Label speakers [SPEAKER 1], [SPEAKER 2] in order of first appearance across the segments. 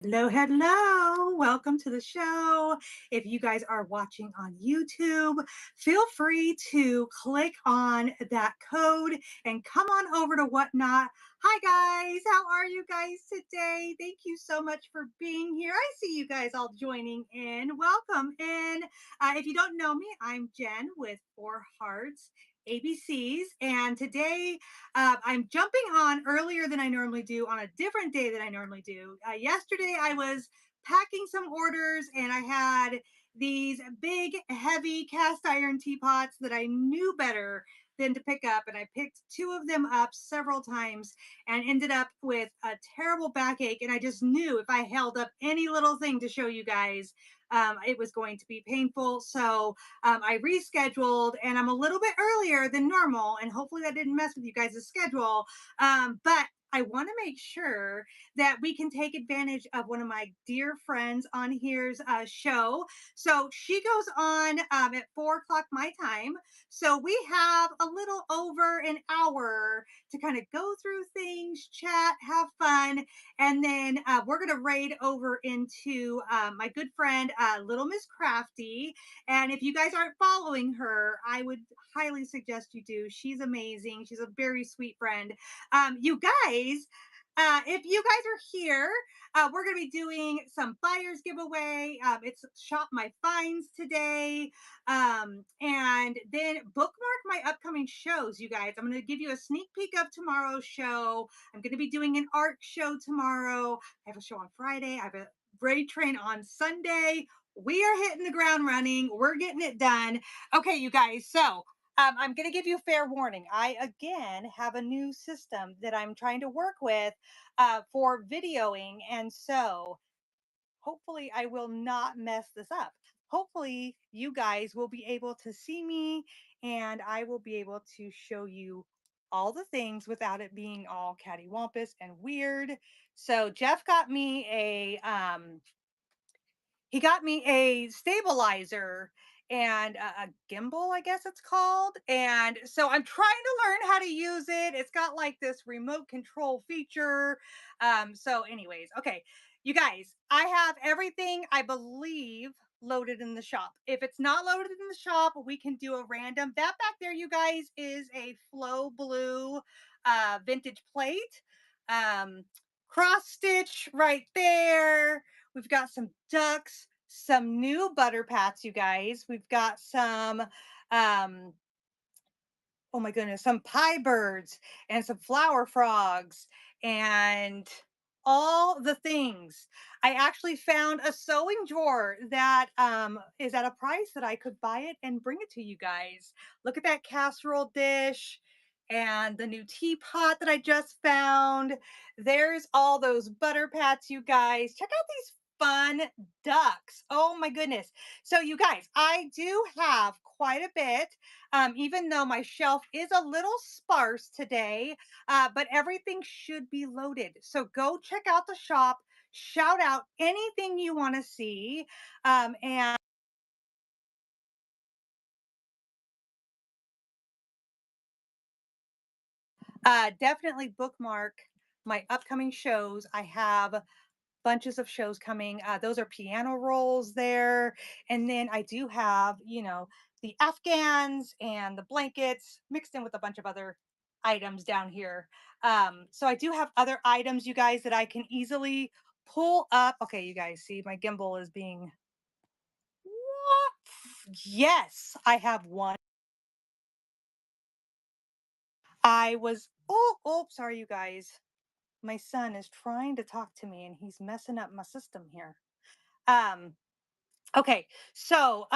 [SPEAKER 1] Hello, hello. Welcome to the show. If you guys are watching on YouTube, feel free to click on that code and come on over to Whatnot. Hi, guys. How are you guys today? Thank you so much for being here. I see you guys all joining in. Welcome in. If you don't know me, I'm Jen with Four Hearts ABCs. And today I'm jumping on earlier than I normally do on a different day than I normally do. Yesterday, I was packing some orders and I had these big, heavy cast iron teapots that I knew better than to pick up. And I picked two of them up several times and ended up with a terrible backache. And I just knew if I held up any little thing to show you guys, it was going to be painful. So I rescheduled and I'm a little bit earlier than normal. And hopefully that didn't mess with you guys' schedule. But I want to make sure that we can take advantage of one of my dear friends on here's show. So she goes on at 4 o'clock my time. So we have a little over an hour to kind of go through things, chat, have fun, and then we're going to raid over into my good friend, Little Miss Crafty. And if you guys aren't following her, I would highly suggest you do. She's amazing. She's a very sweet friend. You guys, if you guys are here, we're going to be doing some buyers giveaway. It's Shop My Finds today. And then bookmark my upcoming shows, you guys. I'm going to give you a sneak peek of tomorrow's show. I'm going to be doing an art show tomorrow. I have a show on Friday. I have a Braid Train on Sunday. We are hitting the ground running. We're getting it done. Okay, you guys. So I'm going to give you a fair warning. I, again, have a new system that I'm trying to work with for videoing. And so hopefully I will not mess this up. Hopefully you guys will be able to see me and I will be able to show you all the things without it being all cattywampus and weird. So Jeff got me a stabilizer and a gimbal, I guess it's called. And so I'm trying to learn how to use it. It's got like this remote control feature. So, anyways, okay, you guys, I have everything I believe loaded in the shop. If it's not loaded in the shop, we can do a random. That back there, you guys, is a Flow Blue vintage plate. Um, Cross stitch right there. We've got some ducks, some new butter pats, you guys. We've got some, oh my goodness, some pie birds and some flower frogs and all the things. I actually found a sewing drawer that is at a price that I could buy it and bring it to you guys. Look at that casserole dish and the new teapot that I just found. There's all those butter pats, you guys. Check out these fun ducks. Oh my goodness. So, you guys, I do have quite a bit, even though my shelf is a little sparse today, but everything should be loaded. So, go check out the shop, shout out anything you want to see, and definitely bookmark my upcoming shows. I have bunches of shows coming. Those are piano rolls there. And then I do have, the Afghans and the blankets mixed in with a bunch of other items down here. So I do have other items, you guys, that I can easily pull up. Okay, you guys see my gimbal is being. What? Yes, I have one. Sorry, you guys. My son is trying to talk to me and he's messing up my system here. Um, Okay, so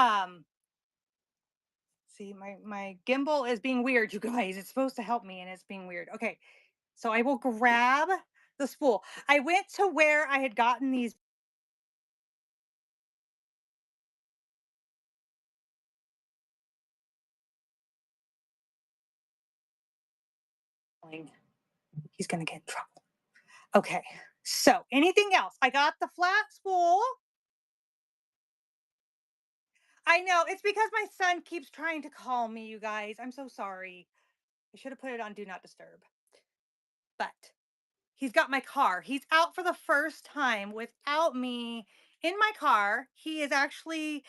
[SPEAKER 1] see, my gimbal is being weird, you guys. It's supposed to help me, and it's being weird. Okay, so I will grab the spool. I went to where I had gotten these. He's gonna get in trouble. Okay, so anything else? I got the flat spool. I know it's because my son keeps trying to call me, you guys. I'm so sorry. I should have put it on do not disturb, but He's got my car. He's out for the first time without me in my car. He is actually,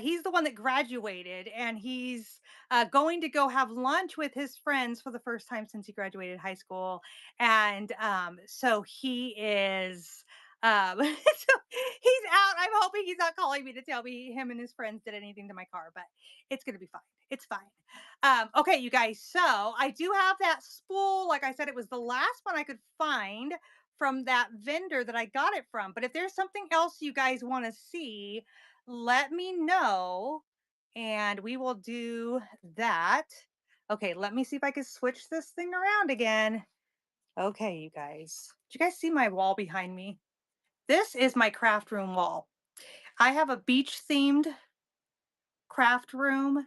[SPEAKER 1] he's the one that graduated, and he's going to go have lunch with his friends for the first time since he graduated high school. And so he is. So he's out. I'm hoping he's not calling me to tell me him and his friends did anything to my car, but it's gonna be fine. It's fine. Okay, you guys. So I do have that spool. Like I said, it was the last one I could find from that vendor that I got it from. But if there's something else you guys want to see, let me know and we will do that. Okay, let me see if I can switch this thing around again. Okay, you guys. Do you guys see my wall behind me? This is my craft room wall. I have a beach themed craft room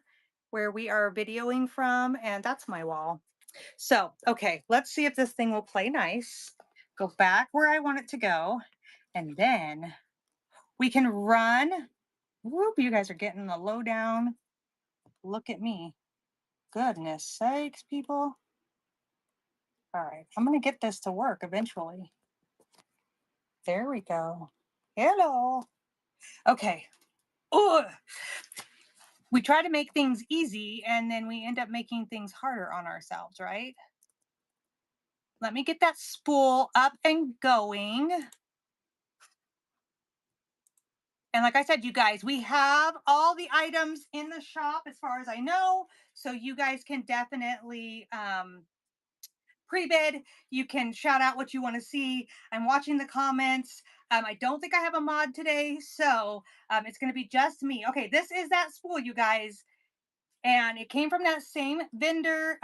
[SPEAKER 1] where we are videoing from, and that's my wall. So, okay, let's see if this thing will play nice. Go back where I want it to go, and then we can run. Whoop, you guys are getting the lowdown. Look at me. Goodness sakes, people. All right, I'm going to get this to work eventually. There we go. Hello. Okay. Ugh. We try to make things easy and then we end up making things harder on ourselves, right? Let me get that spool up and going. And like I said, you guys, we have all the items in the shop as far as I know. So you guys can definitely pre-bid. You can shout out what you want to see. I'm watching the comments. I don't think I have a mod today, so it's going to be just me. Okay, this is that spool, you guys. And it came from that same vendor.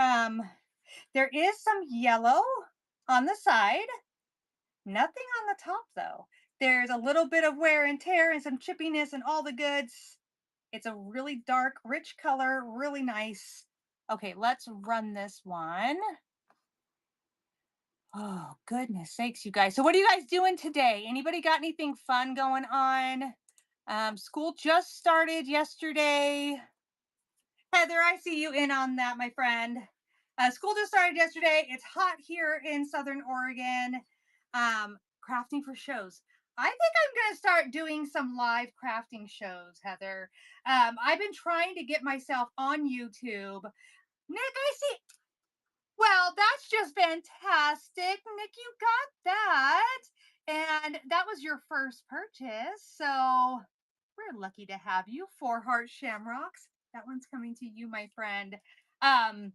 [SPEAKER 1] There is some yellow on the side. Nothing on the top though. There's a little bit of wear and tear and some chippiness and all the goods. It's a really dark, rich color, really nice. Okay, let's run this one. Oh, goodness sakes, you guys. So what are you guys doing today? Anybody got anything fun going on? School just started yesterday. Heather, I see you in on that, my friend. School just started yesterday. It's hot here in Southern Oregon. Crafting for shows. I think I'm going to start doing some live crafting shows, Heather. I've been trying to get myself on YouTube. Nick, I see. Well, that's just fantastic. Nick, you got that. And that was your first purchase. So we're lucky to have you. 4 heart shamrocks. That one's coming to you, my friend. Oh no.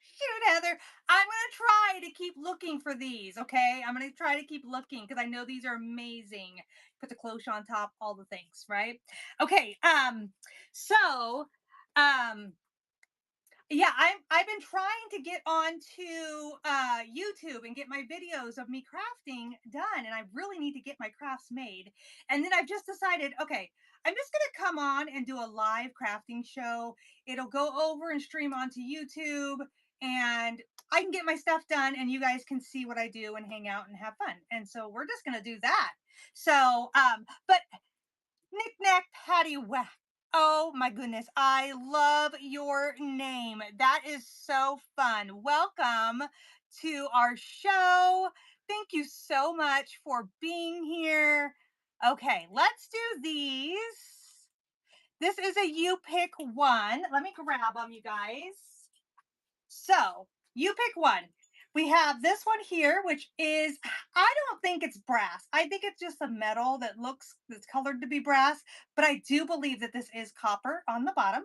[SPEAKER 1] Shoot, Heather. I'm going to try to keep looking for these, okay? I'm going to try to keep looking because I know these are amazing. Put the cloche on top, all the things, right? Okay, so um yeah, I've been trying to get onto YouTube and get my videos of me crafting done, and I really need to get my crafts made. And then I've just decided, okay, I'm just gonna come on and do a live crafting show. It'll go over and stream onto YouTube, and I can get my stuff done, and you guys can see what I do and hang out and have fun. And so we're just gonna do that. So, but Knick knack paddywhack. Oh my goodness. I love your name. That is so fun. Welcome to our show. Thank you so much for being here. Okay, let's do these. This is a you pick one. Let me grab them, you guys. So, you pick one. We have this one here, which is, I don't think it's brass. I think it's just a metal that looks, that's colored to be brass, but I do believe that this is copper on the bottom.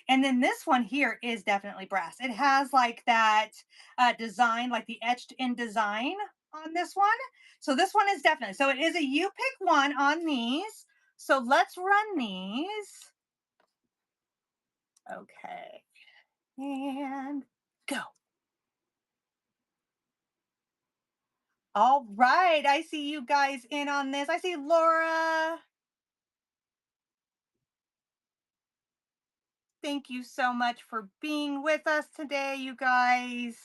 [SPEAKER 1] And then this one here is definitely brass. It has like that design, like the etched in design on this one. So this one is definitely, so it is a you pick one on these. So let's run these. Okay. And go. All right. I see you guys in on this. I see Laura. Thank you so much for being with us today, you guys.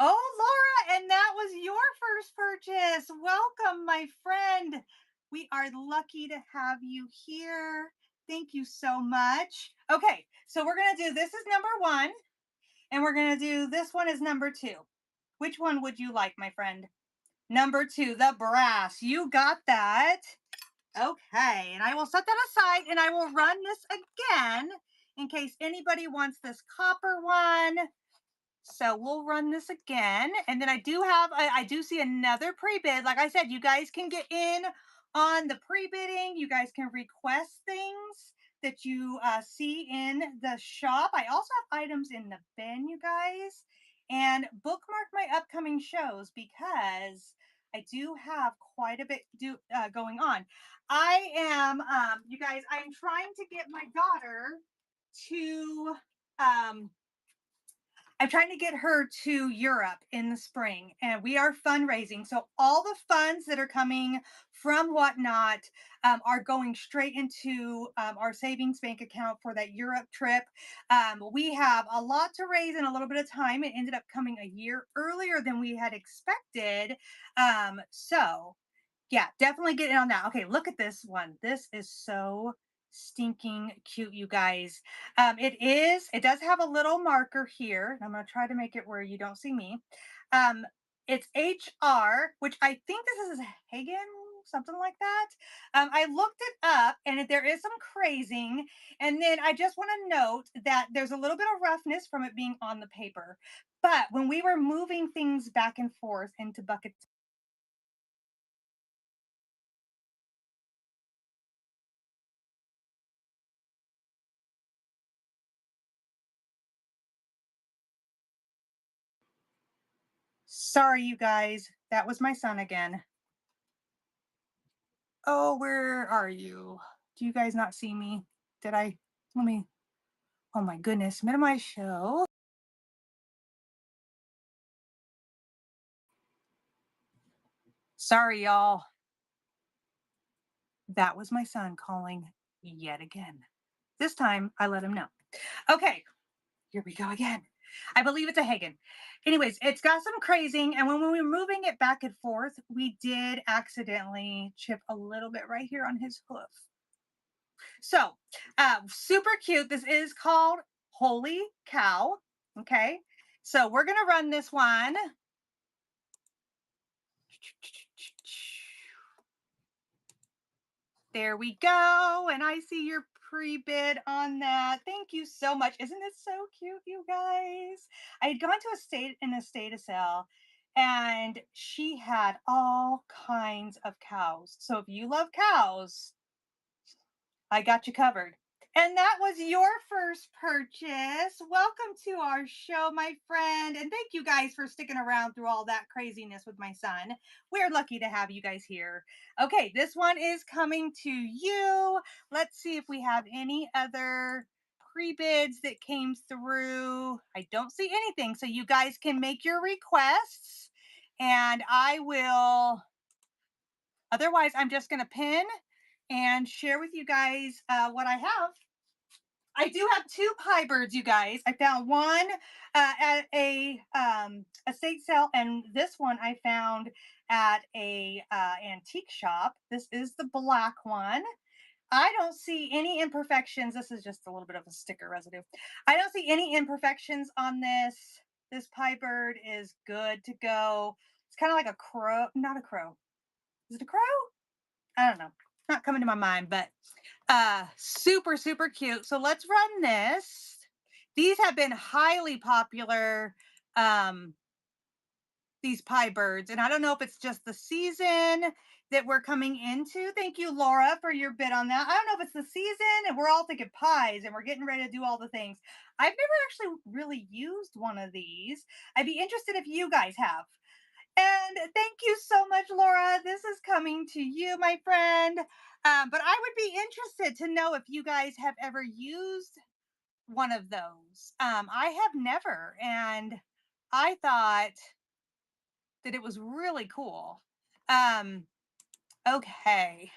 [SPEAKER 1] Oh, Laura, and that was your first purchase. Welcome, my friend. We are lucky to have you here. Thank you so much. Okay, so we're going to do this is number one. And we're going to do this one is number 2. Which one would you like, my friend? Number 2, the brass. You got that. Okay, and I will set that aside and I will run this again in case anybody wants this copper one. So we'll run this again. And then I do see another pre-bid. Like I said, you guys can get in on the pre-bidding. You guys can request things that you see in the shop. I also have items in the bin, you guys. And bookmark my upcoming shows because I do have quite a bit going on. You guys, I'm trying to get my daughter to um, I'm trying to get her to Europe in the spring, and we are fundraising. So all the funds that are coming from Whatnot are going straight into our savings bank account for that Europe trip. We have a lot to raise in a little bit of time. It ended up coming a year earlier than we had expected. So yeah, definitely get in on that. Okay, look at this one. This is so stinking cute, you guys. It does have a little marker here. I'm going to try to make it where you don't see me. Um, it's HR, which I think this is Hagen, something like that. I looked it up and there is some crazing. And then I just want to note that there's a little bit of roughness from it being on the paper. But when we were moving things back and forth into buckets, sorry, you guys, that was my son again. Oh, where are you? Do you guys not see me? Did I? Let me. Oh my goodness, minimize show. Sorry, y'all. That was my son calling yet again. This time I let him know. Okay, here we go again. I believe it's a Hagen. Anyways, it's got some crazing, and when we were moving it back and forth, we did accidentally chip a little bit right here on his hoof. So, super cute. This is called Holy Cow. Okay. So we're going to run this one. There we go. And I see your pre-bid on that. Thank you so much. Isn't it so cute, you guys? I had gone to a state of sale and she had all kinds of cows. So if you love cows, I got you covered. And that was your first purchase. Welcome to our show, my friend. And thank you guys for sticking around through all that craziness with my son. We're lucky to have you guys here. Okay, this one is coming to you. Let's see if we have any other pre-bids that came through. I don't see anything. So you guys can make your requests and I will, otherwise I'm just going to pin and share with you guys what I have. I do have 2 pie birds, you guys. I found one at a estate sale, and this one I found at a antique shop. This is the black one. I don't see any imperfections. This is just a little bit of a sticker residue. I don't see any imperfections on this. This pie bird is good to go. It's kind of like a crow, not a crow. Is it a crow? I don't know. Not coming to my mind, but super, super cute. So let's run this. These have been highly popular, um, these pie birds. And I don't know if it's just the season that we're coming into. Thank you, Laura, for your bid on that. I don't know if it's the season and we're all thinking pies and we're getting ready to do all the things. I've never actually really used one of these. I'd be interested if you guys have. And thank you so much, Laura. This is coming to you, my friend. But I would be interested to know if you guys have ever used one of those. I have never, and I thought that it was really cool. Um, okay,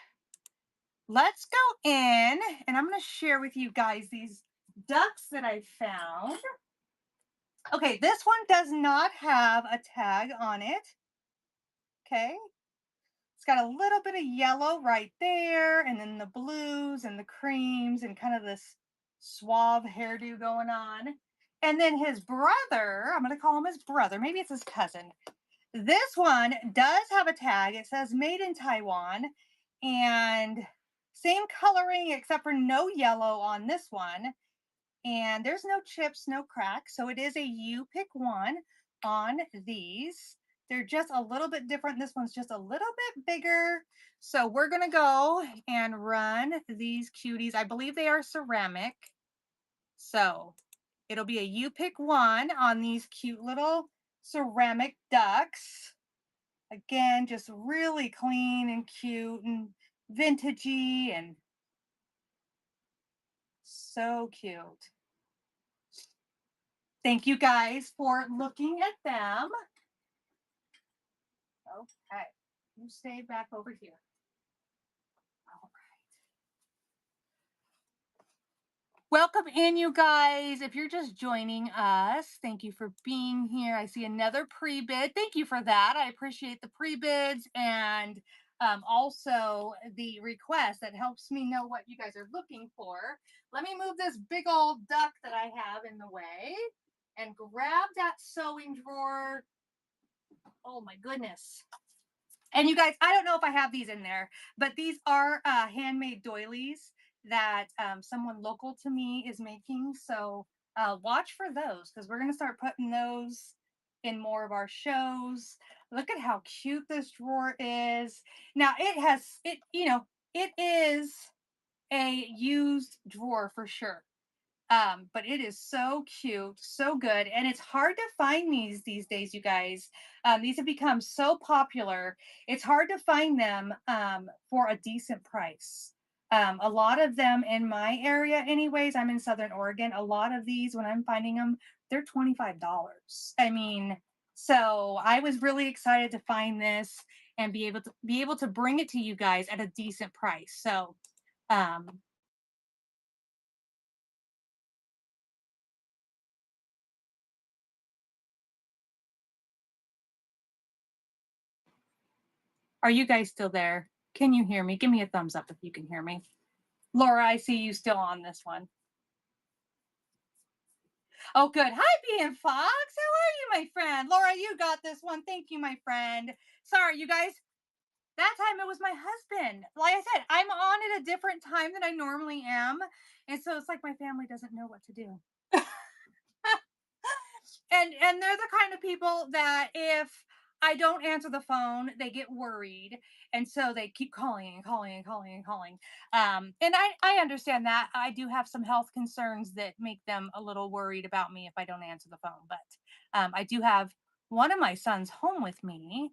[SPEAKER 1] let's go in, and I'm going to share with you guys these ducks that I found. Okay, this one does not have a tag on it. Okay, it's got a little bit of yellow right there, and then the blues and the creams and kind of this suave hairdo going on. And then his brother, I'm going to call him his brother. Maybe it's his cousin. This one does have a tag. It says made in Taiwan and same coloring except for no yellow on this one. And there's no chips, no cracks. So it is a you pick one on these. They're just a little bit different. This one's just a little bit bigger. So we're going to go and run these cuties. I believe they are ceramic. So it'll be a you pick one on these cute little ceramic ducks. Again, just really clean and cute and vintagey and so cute. Thank you guys for looking at them. Okay, you stay back over here. All right. Welcome in, you guys. If you're just joining us, thank you for being here. I see another pre-bid. Thank you for that. I appreciate the pre-bids and also the request that helps me know what you guys are looking for. Let me move this big old duck that I have in the way and grab that sewing drawer. Oh my goodness. And you guys, I don't know if I have these in there, but these are handmade doilies that someone local to me is making. So watch for those because we're going to start putting those in more of our shows. Look at how cute this drawer is. Now it is a used drawer for sure. But it is so cute, so good, and it's hard to find these days, you guys. These have become so popular. It's hard to find them for a decent price. A lot of them in my area, anyways. I'm in Southern Oregon. A lot of these, when I'm finding them, they're $25. I mean, so I was really excited to find this and be able to bring it to you guys at a decent price. So um, are you guys still there? Can you hear me? Give me a thumbs up if you can hear me. Laura, I see you still on this one. Oh, good. Hi, BN Fox. How are you, my friend? Laura, you got this one. Thank you, my friend. Sorry, you guys. That time it was my husband. Like I said, I'm on at a different time than I normally am. And so it's like my family doesn't know what to do. And they're the kind of people that if I don't answer the phone, they get worried, and so they keep calling and calling and calling and calling. And I understand that. I do have some health concerns that make them a little worried about me if I don't answer the phone. But I do have one of my sons home with me,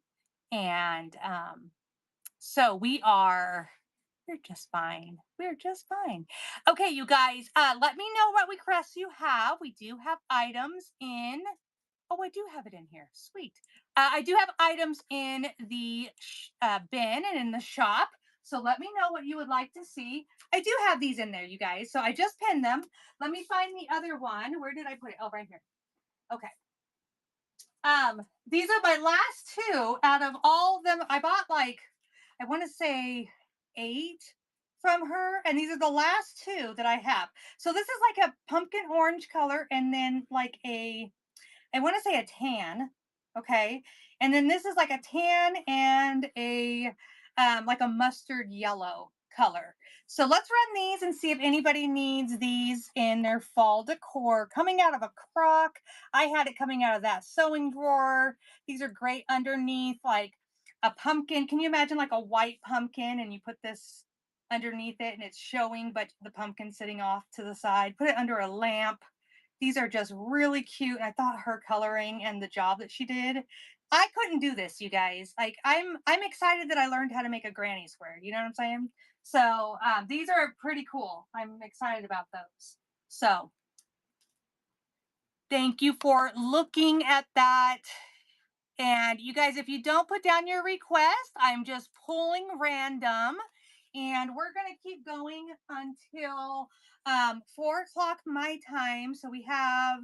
[SPEAKER 1] and so we're just fine. We're just fine. Okay, you guys, let me know what requests you have. We do have items in. Oh, I do have it in here. Sweet. I do have items in the bin and in the shop. So let me know what you would like to see. I do have these in there, you guys. So I just pinned them. Let me find the other one. Where did I put it? Oh, right here. Okay. These are my last two out of all of them. I bought like, I want to say 8 from her, and these are the last two that I have. So this is like a pumpkin orange color and then like I want to say a tan, okay? And then this is like a tan and a like a mustard yellow color. So let's run these and see if anybody needs these in their fall decor. Coming out of a crock, I had it coming out of that sewing drawer. These are great underneath like a pumpkin. Can you imagine like a white pumpkin and you put this underneath it and it's showing, but the pumpkin sitting off to the side? Put it under a lamp. These are just really cute. I thought her coloring and the job that she did. I couldn't do this, you guys. Like I'm excited that I learned how to make a granny square. You know what I'm saying? So these are pretty cool. I'm excited about those. So thank you for looking at that. And you guys, if you don't put down your request, I'm just pulling random. And we're going to keep going until 4 o'clock my time. So we have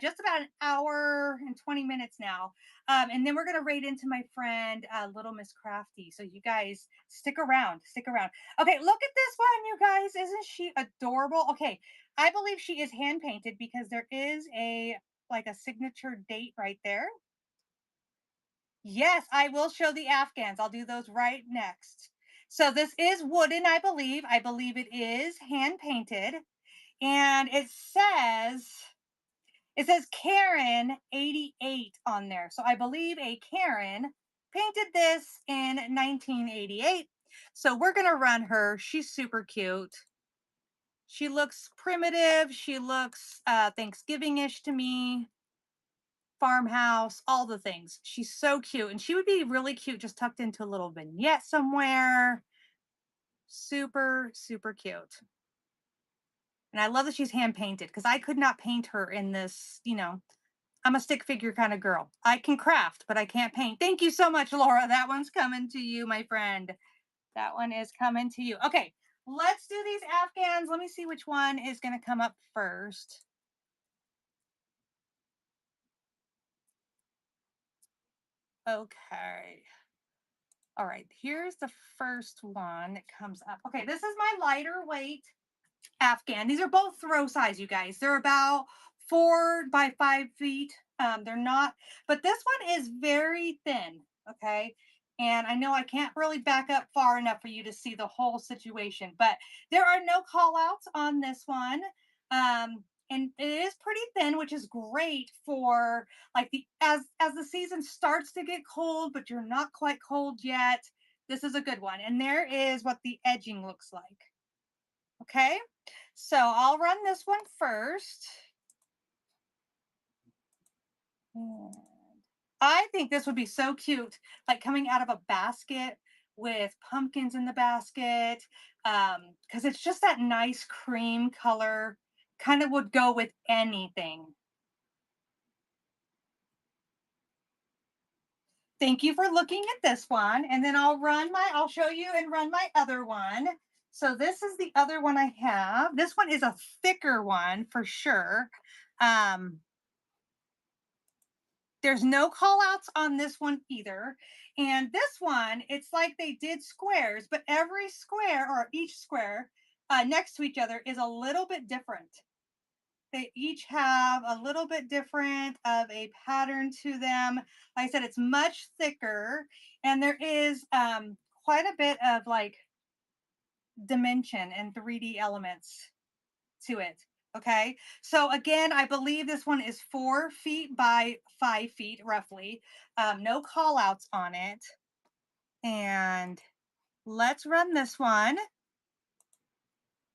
[SPEAKER 1] just about an hour and 20 minutes now. And then we're going to raid into my friend, Little Miss Crafty. So you guys stick around, stick around. Okay, look at this one, you guys. Isn't she adorable? Okay, I believe she is hand painted because there is a like a signature date right there. Yes, I will show the Afghans. I'll do those right next. So this is wooden, I believe. I believe it is hand painted. And it says Karen 88 on there. So I believe a Karen painted this in 1988. So we're going to run her. She's super cute. She looks primitive. She looks Thanksgiving-ish to me. Farmhouse, all the things. She's so cute. And she would be really cute just tucked into a little vignette somewhere. Super, super cute. And I love that she's hand painted because I could not paint her in this, I'm a stick figure kind of girl. I can craft, but I can't paint. Thank you so much, Laura. That one's coming to you, my friend. That one is coming to you. Okay, let's do these Afghans. Let me see which one is going to come up first. Okay. All right, here's the first one that comes up. Okay, this is my lighter weight Afghan. These are both throw size, you guys. They're about 4 by 5 feet. They're not, but this one is very thin. Okay. And I know I can't really back up far enough for you to see the whole situation, but there are no call outs on this one. And it is pretty thin, which is great for like the as the season starts to get cold, but you're not quite cold yet. This is a good one. And there is what the edging looks like. Okay. So I'll run this one first. And I think this would be so cute, like coming out of a basket with pumpkins in the basket, because it's just that nice cream color. Kind of would go with anything. Thank you for looking at this one, and then I'll show you and run my other one. So this is the other one I have. This one is a thicker one for sure. Um, There's no call outs on this one either. And this one, it's like they did squares, but every square or each square next to each other is a little bit different. They each have a little bit different of a pattern to them. Like I said, it's much thicker, and there is quite a bit of like dimension and 3D elements to it. Okay. So again, I believe this one is 4 feet by 5 feet roughly. No call outs on it. And let's run this one.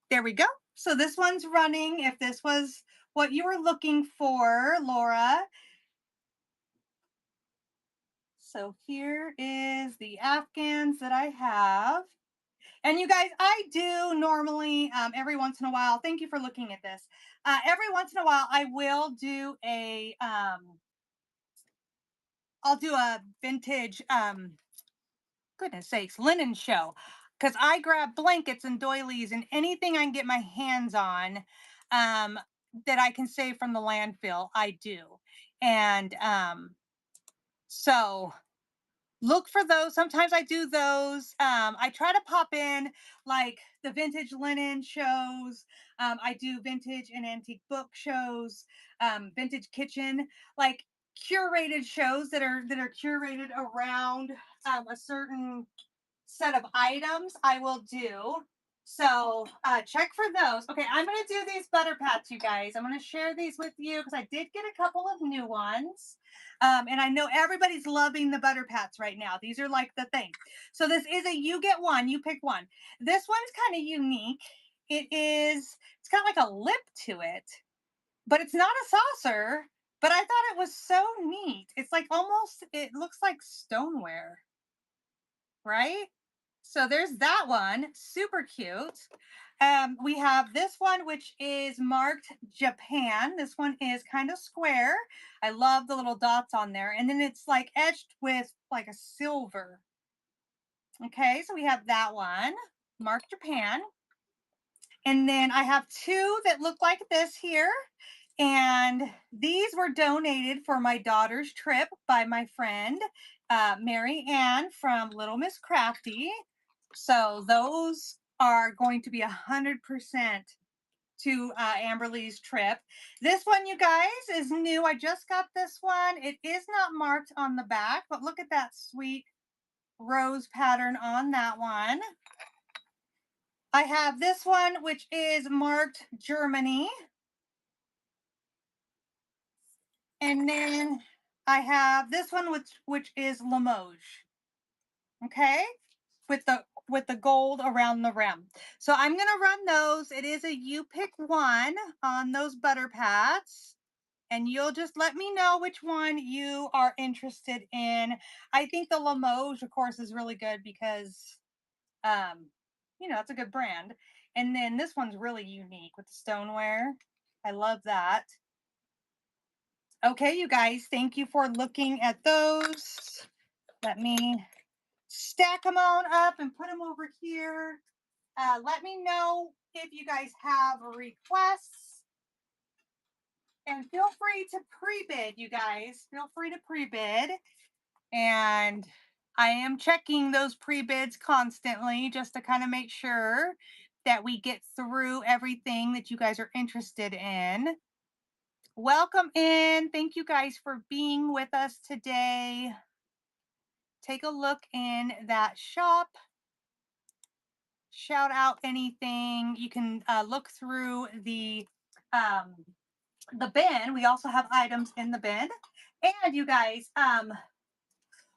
[SPEAKER 1] There we go. So this one's running. If this was what you were looking for, Laura. So here is the Afghans that I have. And you guys, I do normally, every once in a while, thank you for looking at this. Every once in a while, I will do I'll do a vintage, goodness sakes, linen show. Because I grab blankets and doilies and anything I can get my hands on um, that I can save from the landfill, I do. And so look for those. Sometimes I do those. I try to pop in like the vintage linen shows. I do vintage and antique book shows, vintage kitchen, like curated shows that are curated around a certain set of items. I will do. So check for those. Okay, I'm going to do these butter pats, you guys. I'm going to share these with you because I did get a couple of new ones. And I know everybody's loving the butter pats right now. These are like the thing. So this is a you get one, you pick one. This one's kind of unique. It's got like a lip to it, but it's not a saucer. But I thought it was so neat. It's like almost, it looks like stoneware, right? So there's that one, super cute. We have this one, which is marked Japan. This one is kind of square. I love the little dots on there. And then it's like etched with like a silver. Okay, so we have that one, marked Japan. And then I have two that look like this here. And these were donated for my daughter's trip by my friend, Mary Ann from Little Miss Crafty. So those are going to be 100% to Amberly's trip. This one, you guys, is new. I just got this one. It is not marked on the back, but look at that sweet rose pattern on that one. I have this one, which is marked Germany. And then I have this one, which is Limoges. Okay, with the gold around the rim. So I'm gonna run those. It is a you pick one on those butter pats, and you'll just let me know which one you are interested in. I think the Limoges, of course, is really good because it's a good brand. And then this one's really unique with the stoneware. I love that. Okay, you guys, thank you for looking at those. Let me stack them on up and put them over here. Let me know if you guys have requests. And feel free to pre-bid, you guys. Feel free to pre-bid. And I am checking those pre-bids constantly just to kind of make sure that we get through everything that you guys are interested in. Welcome in. Thank you guys for being with us today. Take a look in that shop. Shout out anything. You can look through the bin. We also have items in the bin. And you guys,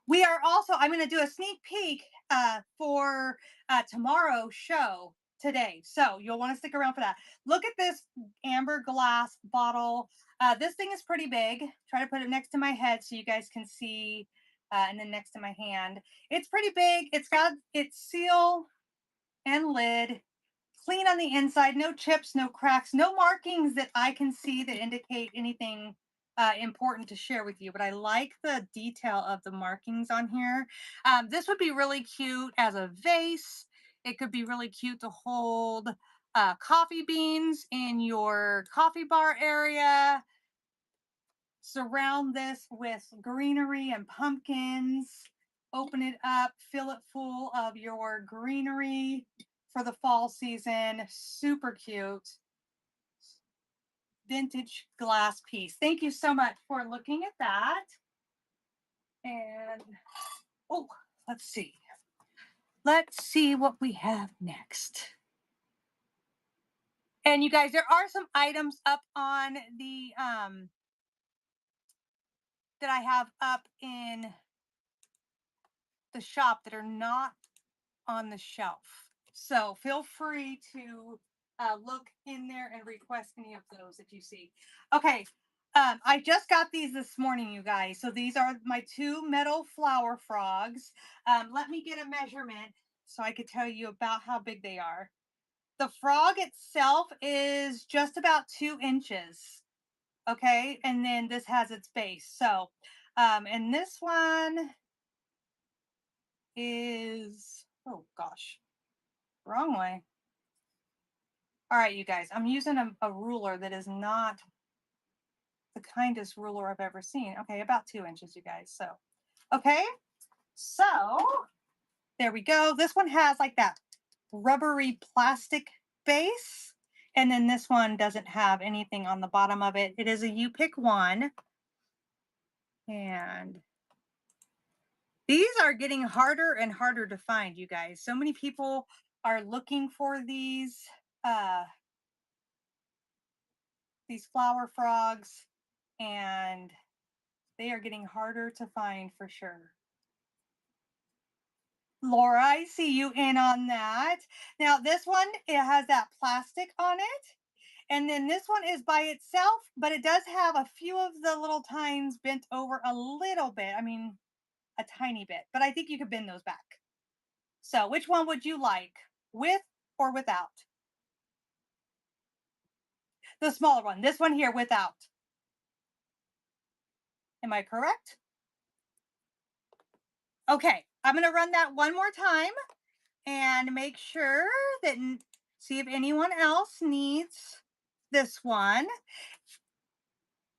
[SPEAKER 1] we are also, I'm going to do a sneak peek for tomorrow's show today. So you'll want to stick around for that. Look at this amber glass bottle. This thing is pretty big. Try to put it next to my head so you guys can see. And then next to my hand. It's pretty big. It's got its seal and lid. Clean on the inside. No chips, no cracks, no markings that I can see that indicate anything important to share with you, but I like the detail of the markings on here. This would be really cute as a vase. It could be really cute to hold coffee beans in your coffee bar area. Surround this with greenery and pumpkins. Open it up, fill it full of your greenery for the fall season. Super cute. Vintage glass piece. Thank you so much for looking at that. And oh, let's see. Let's see what we have next. And you guys, there are some items up on the that I have up in the shop that are not on the shelf. So feel free to look in there and request any of those that you see. Okay, I just got these this morning, you guys. So these are my two metal flower frogs. Let me get a measurement so I could tell you about how big they are. The frog itself is just about 2 inches. Okay, and then this has its base. So, and this one is, oh gosh, wrong way. All right, you guys, I'm using a ruler that is not the kindest ruler I've ever seen. Okay, about 2 inches, you guys. So, okay, so there we go. This one has like that rubbery plastic base. And then this one doesn't have anything on the bottom of it. It is a you pick one. And these are getting harder and harder to find, you guys. So many people are looking for these flower frogs, and they are getting harder to find for sure. Laura, I see you in on that. Now this one, it has that plastic on it. And then this one is by itself, but it does have a few of the little tines bent over a little bit. I mean, a tiny bit, but I think you could bend those back. So which one would you like, with or without? The smaller one, this one here without. Am I correct? Okay, I'm going to run that one more time and make sure that, see if anyone else needs this one.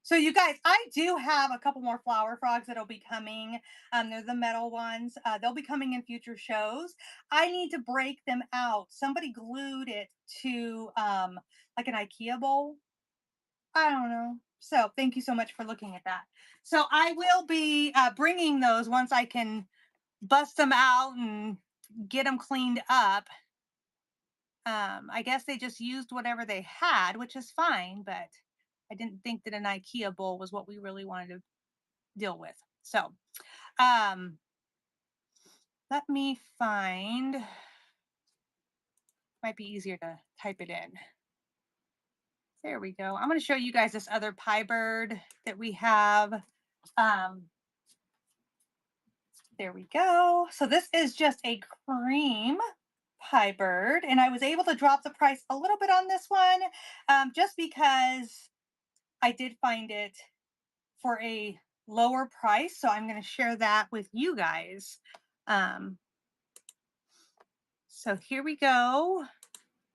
[SPEAKER 1] So you guys, I do have a couple more flower frogs that'll be coming. They're the metal ones. They'll be coming in future shows. I need to break them out. Somebody glued it to like an IKEA bowl. I don't know. So thank you so much for looking at that. So I will be bringing those once I can bust them out and get them cleaned up. I guess they just used whatever they had, which is fine, but I didn't think that an IKEA bowl was what we really wanted to deal with. So, um, let me find, might be easier to type it in. There we go. I'm going to show you guys this other pie bird that we have. Um, there we go. So this is just a cream pie bird, and I was able to drop the price a little bit on this one, just because I did find it for a lower price. So I'm going to share that with you guys. Um, so here we go.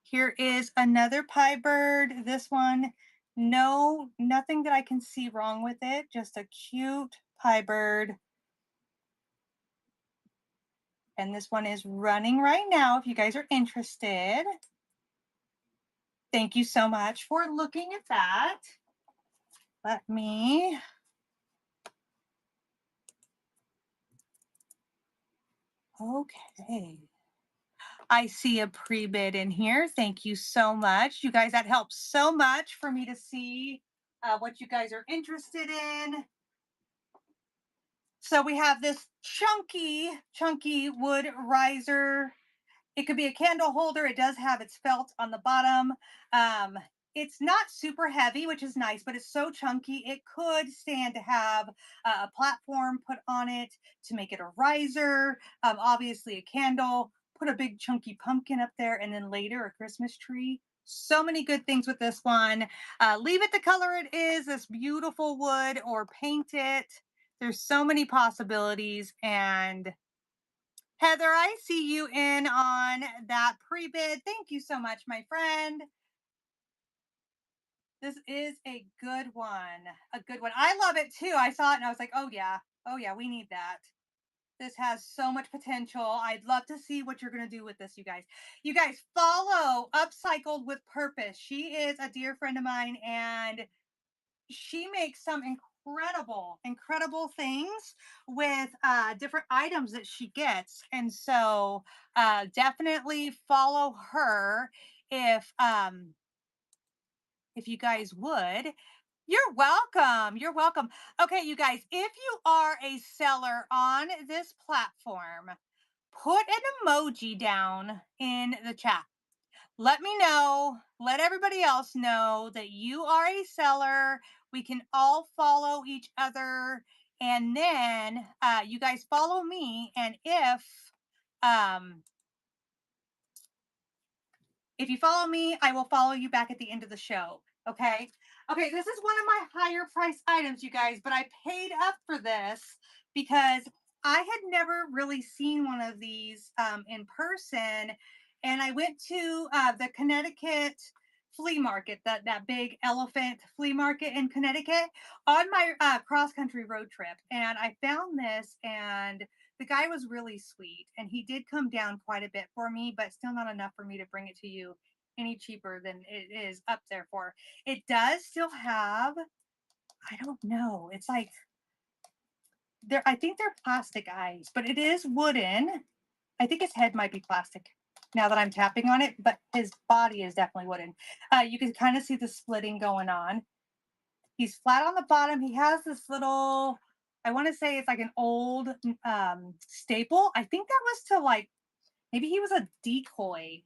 [SPEAKER 1] Here is another pie bird. This one, no, nothing that I can see wrong with it. Just a cute pie bird. And this one is running right now if you guys are interested. Thank you so much for looking at that. Let me. Okay. I see a pre-bid in here. Thank you so much. You guys, that helps so much for me to see what you guys are interested in. So we have this chunky wood riser. It could be a candle holder. It does have its felt on the bottom. Um, it's not super heavy, which is nice, but it's so chunky. It could stand to have a platform put on it to make it a riser. Obviously, a candle. Put a big chunky pumpkin up there, and then later a Christmas tree. So many good things with this one. Leave it the color it is, this beautiful wood, or paint it. There's so many possibilities, and Heather, I see you in on that pre-bid. Thank you so much, my friend. This is a good one. A good one. I love it too. I saw it and I was like, oh yeah. Oh yeah, we need that. This has so much potential. I'd love to see what you're going to do with this, you guys. You guys follow Upcycled with Purpose. She is a dear friend of mine, and she makes some incredible things with different items that she gets. And so definitely follow her if you guys would. You're welcome. You're welcome. Okay, you guys, if you are a seller on this platform, put an emoji down in the chat. Let me know, let everybody else know that you are a seller. We can all follow each other. And then you guys follow me. And um, if you follow me, I will follow you back at the end of the show. Okay. Okay. This is one of my higher price items, you guys, but I paid up for this because I had never really seen one of these in person. And I went to the Connecticut flea market, that big elephant flea market in Connecticut, on my cross country road trip. And I found this, and the guy was really sweet, and he did come down quite a bit for me, but still not enough for me to bring it to you any cheaper than it is up there for. It does still have, I don't know, it's like I think they're plastic eyes, but it is wooden. I think his head might be plastic now that I'm tapping on it, but his body is definitely wooden. You can kind of see the splitting going on. He's flat on the bottom. He has this little, I want to say it's like an old staple. I think that was to like, maybe he was a decoy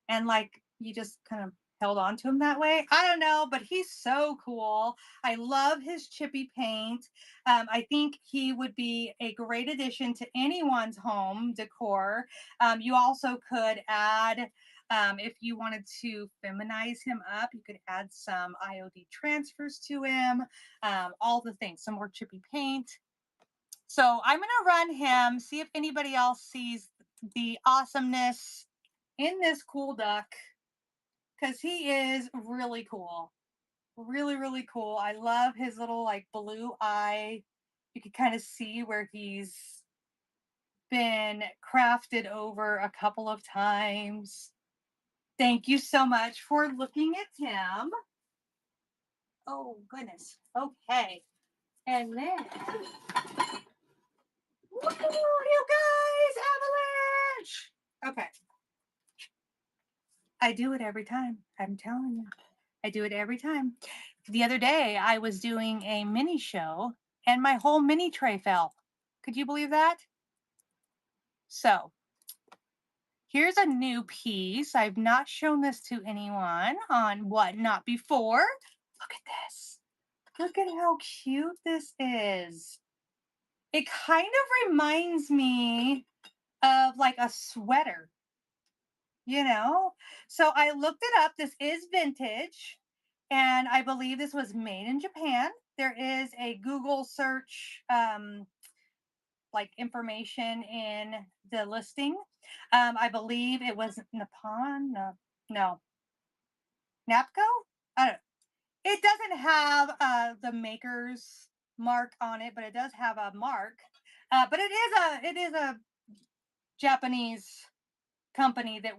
[SPEAKER 1] and like you just kind of held on to him that way. I don't know, but he's so cool. I love his chippy paint. I think he would be a great addition to anyone's home decor. You also could add, if you wanted to feminize him up, you could add some IOD transfers to him, all the things, some more chippy paint. So I'm going to run him, see if anybody else sees the awesomeness in this cool duck, because he is really cool. Really, really cool. I love his little like blue eye. You can kind of see where he's been crafted over a couple of times. Thank you so much for looking at him. Oh, goodness. Okay. And then, woo, you guys, avalanche. Okay. I do it every time. I'm telling you. I do it every time. The other day, I was doing a mini show and my whole mini tray fell. Could you believe that? So, here's a new piece. I've not shown this to anyone on Whatnot before. Look at this. Look at how cute this is. It kind of reminds me of like a sweater, you know? So I looked it up. This is vintage, and I believe this was made in Japan. There is a Google search like information in the listing. I believe it was Nippon. No, no, Napco. I don't. It doesn't have the maker's mark on it, but it does have a mark. But it is a Japanese company that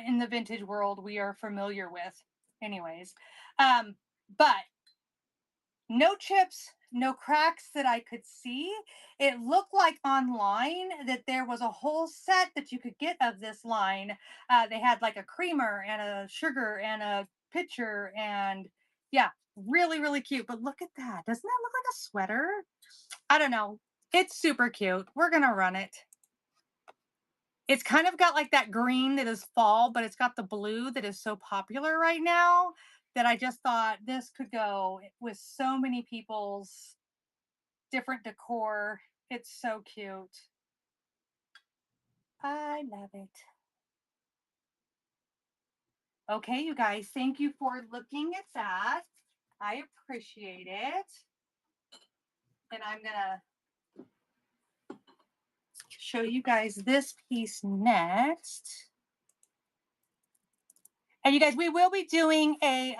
[SPEAKER 1] in the vintage world we are familiar with. Anyways, um, but no chips, no cracks that I could see. It looked like online that there was a whole set that you could get of this line. They had like a creamer and a sugar and a pitcher, and yeah, really, really cute. But look at that. Doesn't that look like a sweater? I don't know. It's super cute. We're going to run it. It's kind of got like that green that is fall, but it's got the blue that is so popular right now that I just thought this could go with so many people's different decor. It's so cute. I love it. Okay, you guys, thank you for looking at that. I appreciate it. And I'm going to show you guys this piece next. And you guys, we will be doing a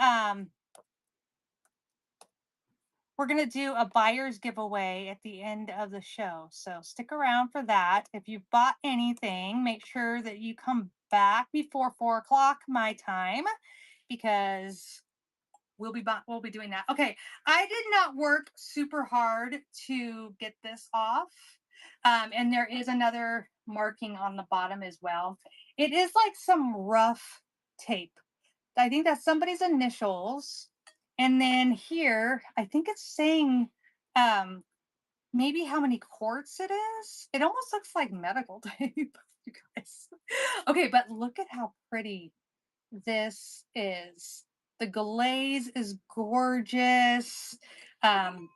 [SPEAKER 1] we're going to do a buyer's giveaway at the end of the show. So stick around for that. If you bought anything, make sure that you come back before 4 o'clock my time, because we'll be doing that. Okay, I did not work super hard to get this off. And there is another marking on the bottom as well. It is like some rough tape. I think that's somebody's initials. And then here, I think it's saying maybe how many quarts it is. It almost looks like medical tape, you guys. Okay, but look at how pretty this is. The glaze is gorgeous.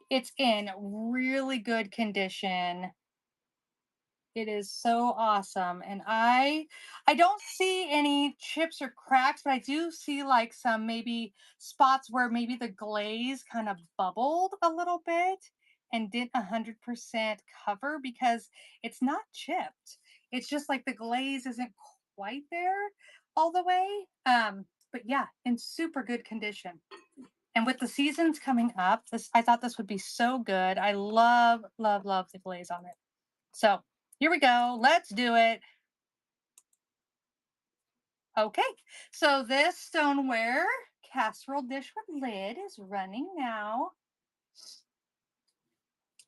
[SPEAKER 1] It's in really good condition. It is so awesome. And I don't see any chips or cracks, but I do see like some maybe spots where maybe the glaze kind of bubbled a little bit and didn't 100% cover, because it's not chipped. It's just like the glaze isn't quite there all the way. But yeah, in super good condition. And with the seasons coming up, I thought this would be so good. I love, love, love the glaze on it. So here we go. Let's do it. Okay, so this stoneware casserole dish with lid is running now.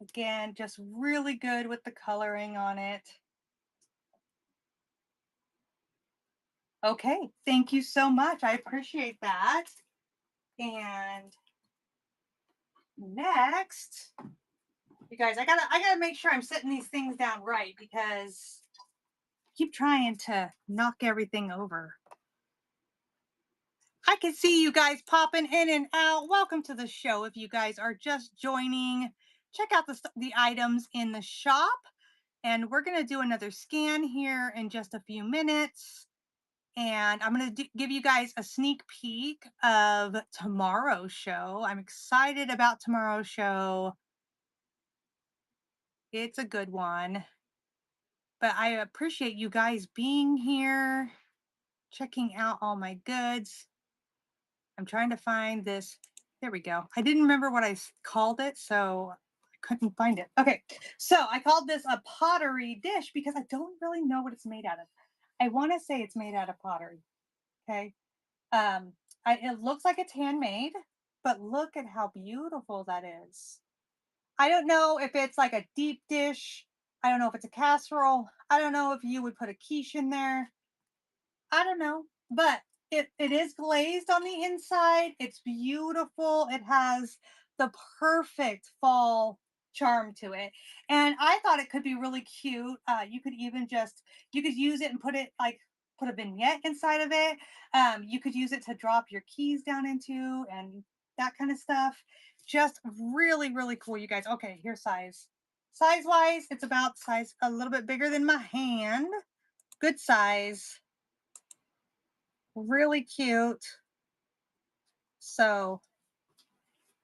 [SPEAKER 1] Again, just really good with the coloring on it. Okay, thank you so much. I appreciate that. And next, you guys, I gotta make sure I'm setting these things down right, because I keep trying to knock everything over. I can see you guys popping in and out. Welcome to the show. If you guys are just joining, check out the items in the shop. And we're going to do another scan here in just a few minutes. And I'm going to give you guys a sneak peek of tomorrow's show. I'm excited about tomorrow's show. It's a good one. But I appreciate you guys being here, checking out all my goods. I'm trying to find this There we go. I didn't remember what called it, so I couldn't find it. Okay, so I called this a pottery dish because I don't really know what it's made out of. I want to say it's made out of pottery. Okay, um, it looks like it's handmade, but look at how beautiful that is. I don't know if it's like a deep dish. I don't know if it's a casserole. I don't know if you would put a quiche in there. I don't know, but it is glazed on the inside. It's beautiful. It has the perfect fall charm to it. And I thought it could be really cute. You could even just you could use it and put it like put a vignette inside of it. You could use it to drop your keys down into and that kind of stuff. Just really, really cool, you guys. Okay, here's size. Size wise, it's about size a little bit bigger than my hand. Good size, really cute. So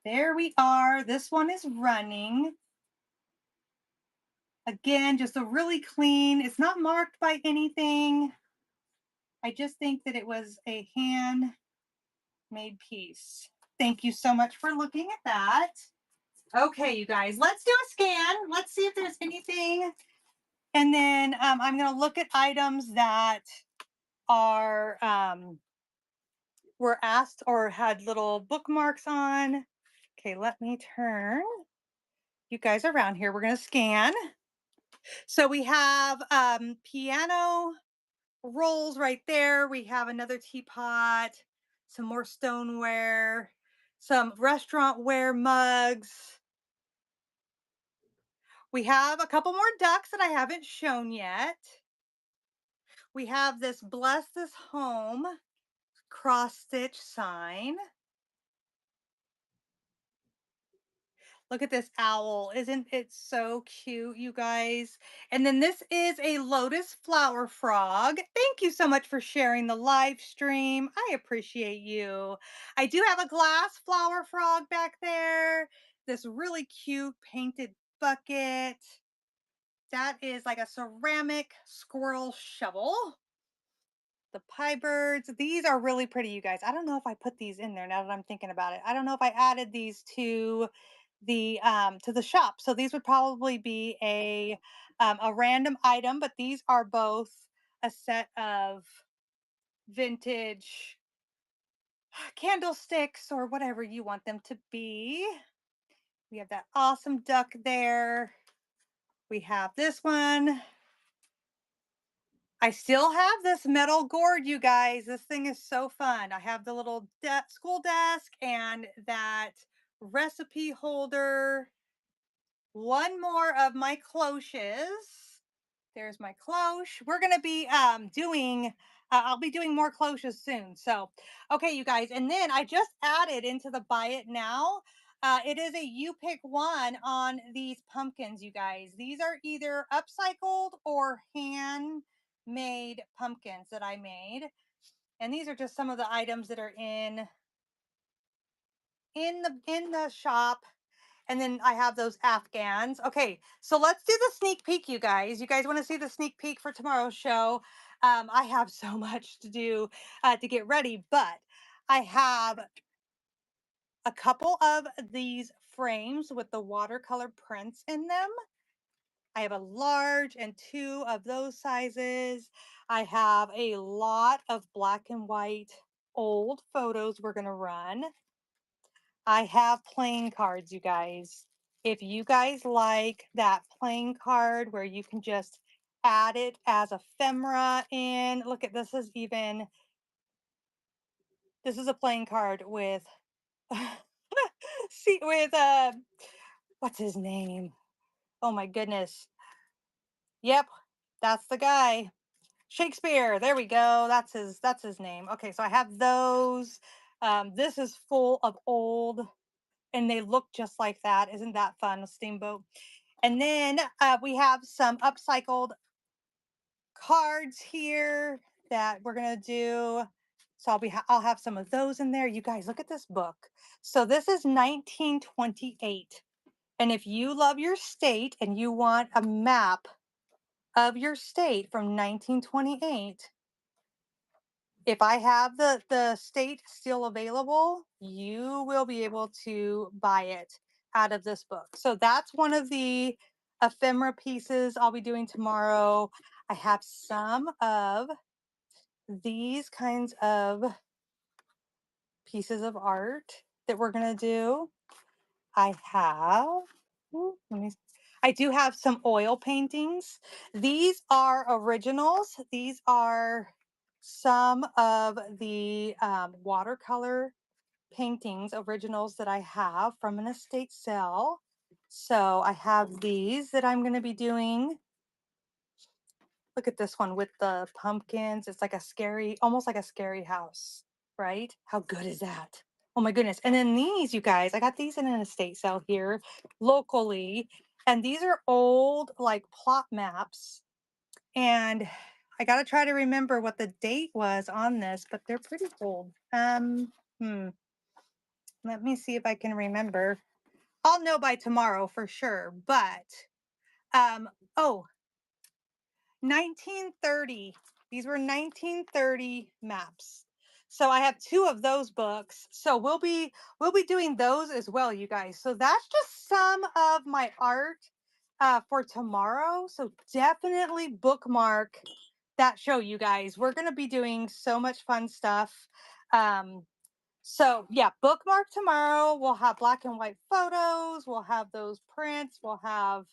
[SPEAKER 1] there we are. This one is running. Again, just a really clean, it's not marked by anything. I just think that it was a handmade piece. Thank you so much for looking at that. Okay, you guys, let's do a scan. Let's see if there's anything. And then I'm going to look at items that are were asked or had little bookmarks on. Okay, let me turn you guys around here. We're going to scan. So we have piano rolls right there. We have another teapot, some more stoneware, some restaurant ware mugs. We have a couple more ducks that I haven't shown yet. We have this Bless This Home cross stitch sign. Look at this owl. Isn't it so cute, you guys? And then this is a lotus flower frog. Thank you so much for sharing the live stream. I appreciate you. I do have a glass flower frog back there. This really cute painted bucket. That is like a ceramic squirrel shovel. The pie birds. These are really pretty, you guys. I don't know if I put these in there now that I'm thinking about it. I don't know if I added these to the shop. So these would probably be a random item, but these are both a set of vintage candlesticks or whatever you want them to be. We have that awesome duck there. We have this one. I still have this metal gourd, you guys. This thing is so fun. I have the little school desk and that recipe holder. One more of my cloches. There's my cloche. We're going to be I'll be doing more cloches soon. So, okay, you guys. And then I just added into the buy it now. It is a you pick one on these pumpkins, you guys. These are either upcycled or handmade pumpkins that I made. And these are just some of the items that are in the shop. And then I have those Afghans. Okay, so let's do the sneak peek, you guys. You guys want to see the sneak peek for tomorrow's show? I have so much to do to get ready, but I have a couple of these frames with the watercolor prints in them. I have a large and two of those sizes. I have a lot of black and white old photos we're going to run. I have playing cards, you guys. If you guys like that playing card where you can just add it as ephemera in, look at this this is a playing card with see with what's his name? Oh my goodness. Yep, that's the guy. Shakespeare. There we go. That's his name. Okay, so I have those. This is full of old and they look just like that. Isn't that fun? Steamboat. And then we have some upcycled cards here that we're gonna do. So I'll have some of those in there. You guys, look at this book. So this is 1928. And if you love your state and you want a map of your state from 1928, if I have the state still available, you will be able to buy it out of this book. So that's one of the ephemera pieces I'll be doing tomorrow. I have some of these kinds of pieces of art that we're going to do. I have, ooh, I do have some oil paintings. These are originals. These are some of the watercolor paintings, originals that I have from an estate sale. So I have these that I'm going to be doing. Look at this one with the pumpkins. It's like a scary, almost like a scary house, right? How good is that? Oh my goodness. And then these, you guys, I got these in an estate sale here locally. And these are old like plot maps. And I got to try to remember what the date was on this, but they're pretty old. Let me see if I can remember. I'll know by tomorrow for sure. But oh, 1930. These were 1930 maps. So I have two of those books. So we'll be doing those as well, you guys. So that's just some of my art for tomorrow. So definitely bookmark that show, you guys. We're going to be doing so much fun stuff. So yeah, bookmark tomorrow. We'll have black and white photos. We'll have those prints. We'll have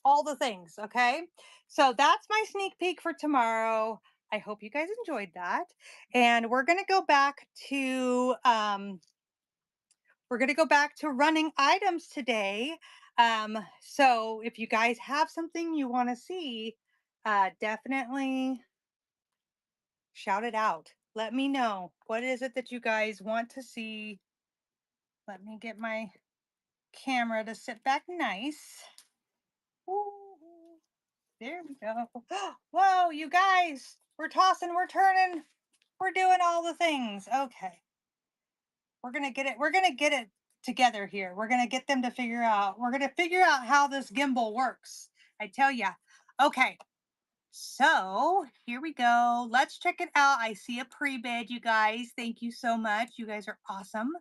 [SPEAKER 1] all the things. Okay. So that's my sneak peek for tomorrow. I hope you guys enjoyed that. And we're going to go back to running items today. So if you guys have something you want to see, definitely shout it out. Let me know. What is it that you guys want to see? Let me get my camera to sit back nice. Ooh, there we go. Whoa, you guys, we're tossing, we're turning, we're doing all the things. Okay. We're going to get it. We're going to get it together here. We're going to get them to figure out. We're going to figure out how this gimbal works. I tell ya. Okay. So here we go. Let's check it out. I see a pre-bid, you guys. Thank you so much. You guys are awesome.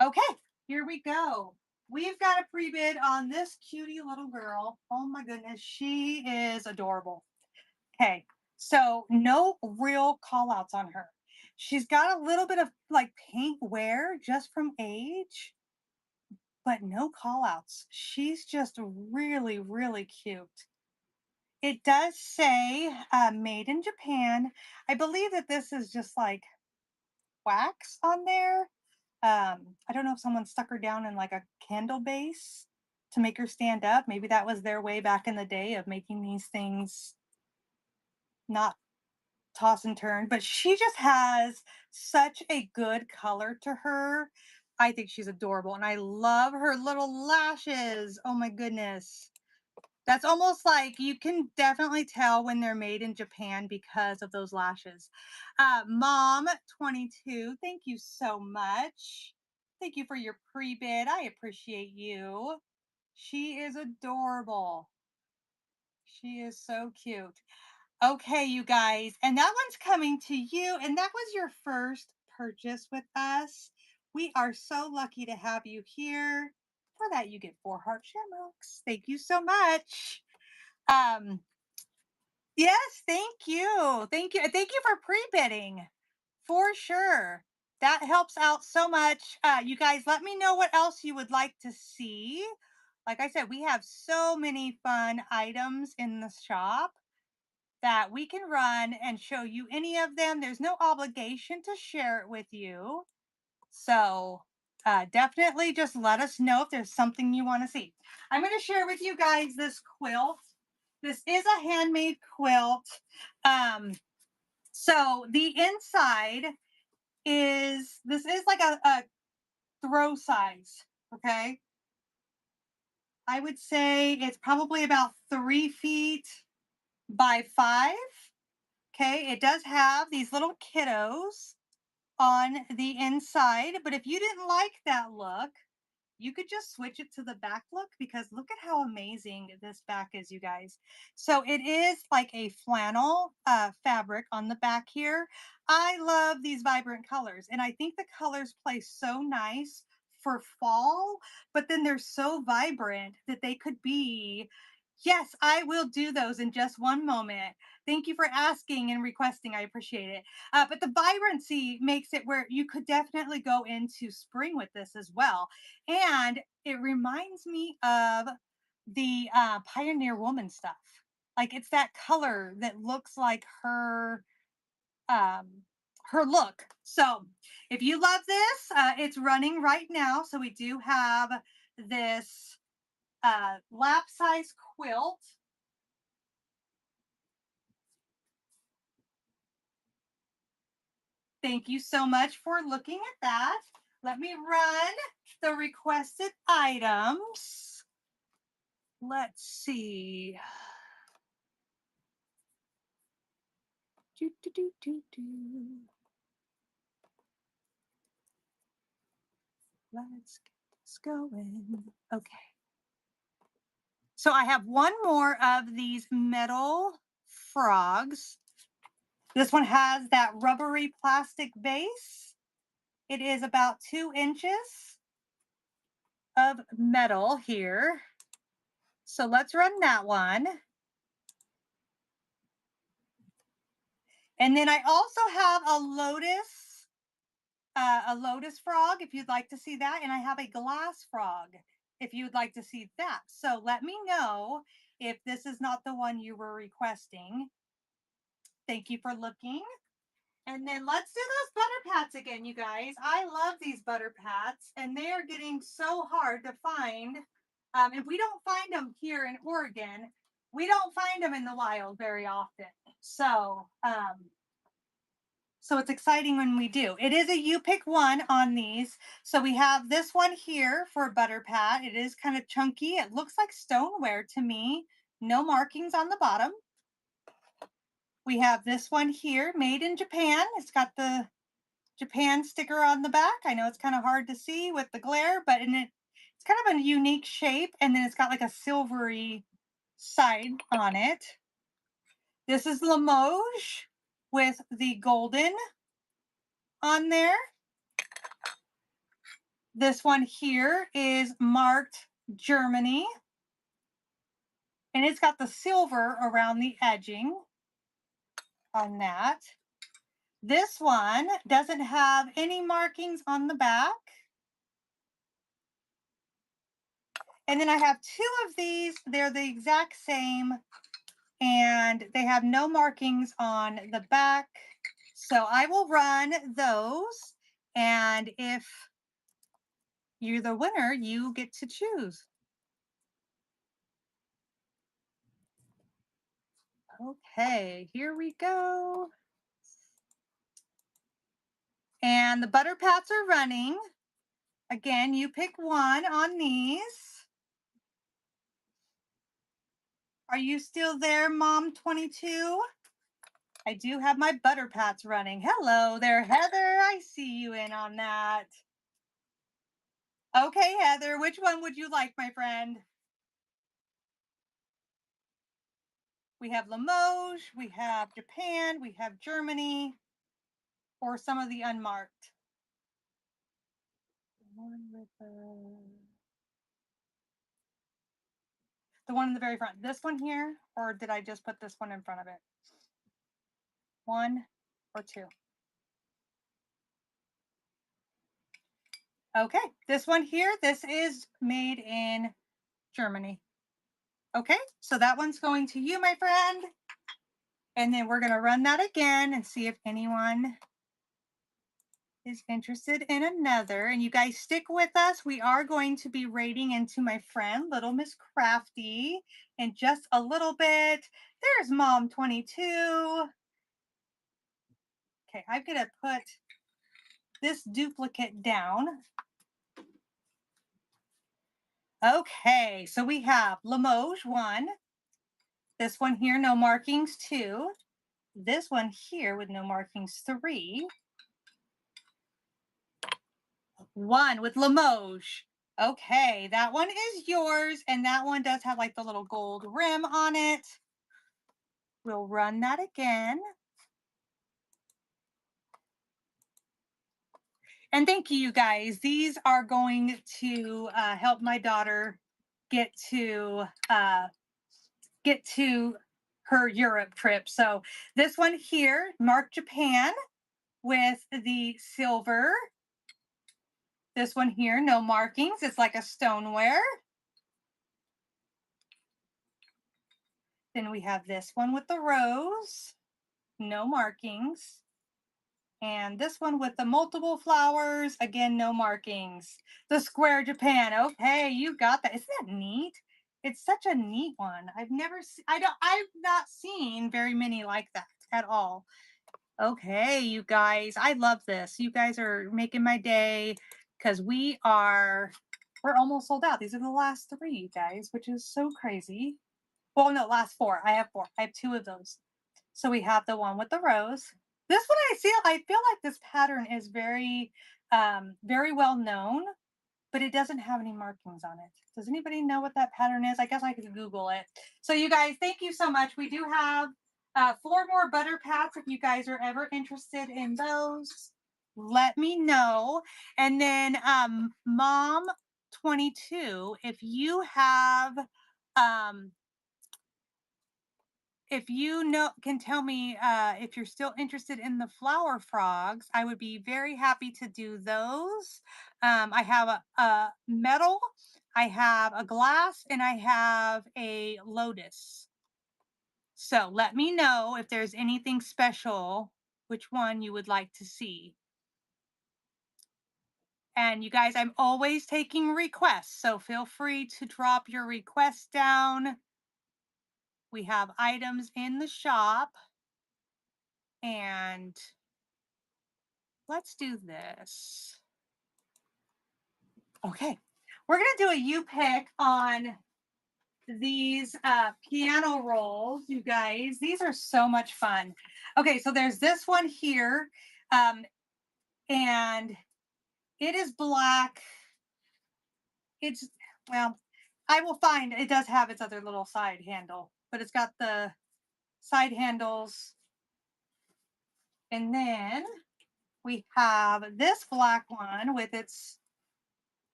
[SPEAKER 1] Okay, here we go. We've got a pre-bid on this cutie little girl. Oh my goodness, she is adorable. Okay, so no real call outs on her. She's got a little bit of like paint wear just from age, but no call outs. She's just really, really cute. It does say made in Japan. I believe that this is just like wax on there. I don't know if someone stuck her down in like a candle base to make her stand up. Maybe that was their way back in the day of making these things not toss and turn, but she just has such a good color to her. I think she's adorable and I love her little lashes. Oh my goodness. That's almost like you can definitely tell when they're made in Japan because of those lashes. Mom 22, thank you so much. Thank you for your pre-bid. I appreciate you. She is adorable. She is so cute. Okay, you guys, and that one's coming to you, and that was your first purchase with us. We are so lucky to have you here. For that, you get 4 heart shamrocks. Thank you so much. Um, yes, thank you. Thank you. Thank you for pre-bidding. For sure. That helps out so much. You guys, let me know what else you would like to see. Like I said, we have so many fun items in the shop that we can run and show you any of them. There's no obligation to share it with you. So definitely just let us know if there's something you want to see. I'm going to share with you guys this quilt. This is a handmade quilt. So the inside this is like a throw size, okay? I would say it's probably about 3 feet by 5. Okay, it does have these little kiddos on the inside, but if you didn't like that look, you could just switch it to the back look because look at how amazing this back is, you guys. So it is like a flannel fabric on the back here. I love these vibrant colors, and I think the colors play so nice for fall, but then they're so vibrant that they could be. Yes, I will do those in just one moment. Thank you for asking and requesting. I appreciate it. But the vibrancy makes it where you could definitely go into spring with this as well. And it reminds me of the Pioneer Woman stuff. Like it's that color that looks like um, her look. So if you love this, it's running right now. So we do have this lap size quilt. Thank you so much for looking at that. Let me run the requested items. Let's see. Do, do, do, do, do. Let's get this going. Okay. So I have one more of these metal frogs. This one has that rubbery plastic base. It is about 2 inches of metal here. So let's run that one. And then I also have a lotus frog if you'd like to see that. And I have a glass frog if you'd like to see that. So let me know if this is not the one you were requesting. Thank you for looking. And then let's do those butter pats again, you guys. I love these butter pats, and they are getting so hard to find. If we don't find them here in Oregon, we don't find them in the wild very often. So, so it's exciting when we do. It is a you pick one on these. So we have this one here for a butter pat. It is kind of chunky. It looks like stoneware to me. No markings on the bottom. We have this one here, made in Japan. It's got the Japan sticker on the back. I know it's kind of hard to see with the glare, but it's kind of a unique shape. And then it's got like a silvery side on it. This is Limoges with the golden on there. This one here is marked Germany. And it's got the silver around the edging on that. This one doesn't have any markings on the back. And then I have 2 of these. They're the exact same, and they have no markings on the back. So I will run those. And if you're the winner, you get to choose. Okay, here we go. And the butter pats are running. Again, you pick one on these. Are you still there, Mom 22? I do have my butter pats running. Hello there, Heather. I see you in on that. Okay, Heather, which one would you like, my friend? We have Limoges, we have Japan, we have Germany, or some of the unmarked. One with the one in the very front. This one here, or did I just put this one in front of it? 1 or 2? Okay, this one here, this is made in Germany. Okay, so that one's going to you, my friend. And then we're going to run that again and see if anyone is interested in another. And you guys stick with us. We are going to be raiding into my friend, Little Miss Crafty, in just a little bit. There's Mom 22. Okay, I'm going to put this duplicate down. Okay, so we have Limoges 1. This one here, no markings, 2. This one here with no markings, 3. 1 with Limoges. Okay, that one is yours, and that one does have like the little gold rim on it. We'll run that again. And thank you, guys. These are going to help my daughter get to uh, get to her Europe trip. So this one here, Mark Japan with the silver. This one here, no markings. It's like a stoneware. Then we have this one with the rose, no markings. And this one with the multiple flowers, again, no markings. The square Japan. Okay, you got that. Isn't that neat? It's such a neat one. I've never seen, I've not seen very many like that at all. Okay, you guys, I love this. You guys are making my day because we're almost sold out. These are the last three, you guys, which is so crazy. Well, no, last four. I have four. I have two of those. So we have the one with the rose. This one I feel like this pattern is very well known, but it doesn't have any markings on it. Does anybody know what that pattern is? I guess I could Google it. So you guys, thank you so much. We do have 4 more butter pats. If you guys are ever interested in those, let me know. And then Mom 22, um, if you know can tell me if you're still interested in the flower frogs, I would be very happy to do those. I have a metal, I have a glass, and I have a lotus. So let me know if there's anything special, which one you would like to see. And you guys, I'm always taking requests, so feel free to drop your requests down. We have items in the shop, and let's do this. Okay, we're gonna do a U pick on these piano rolls, you guys. These are so much fun. Okay, so there's this one here, and it is black. It's, well, I will find, it does have its other little side handle, but it's got the side handles. And then we have this black one with its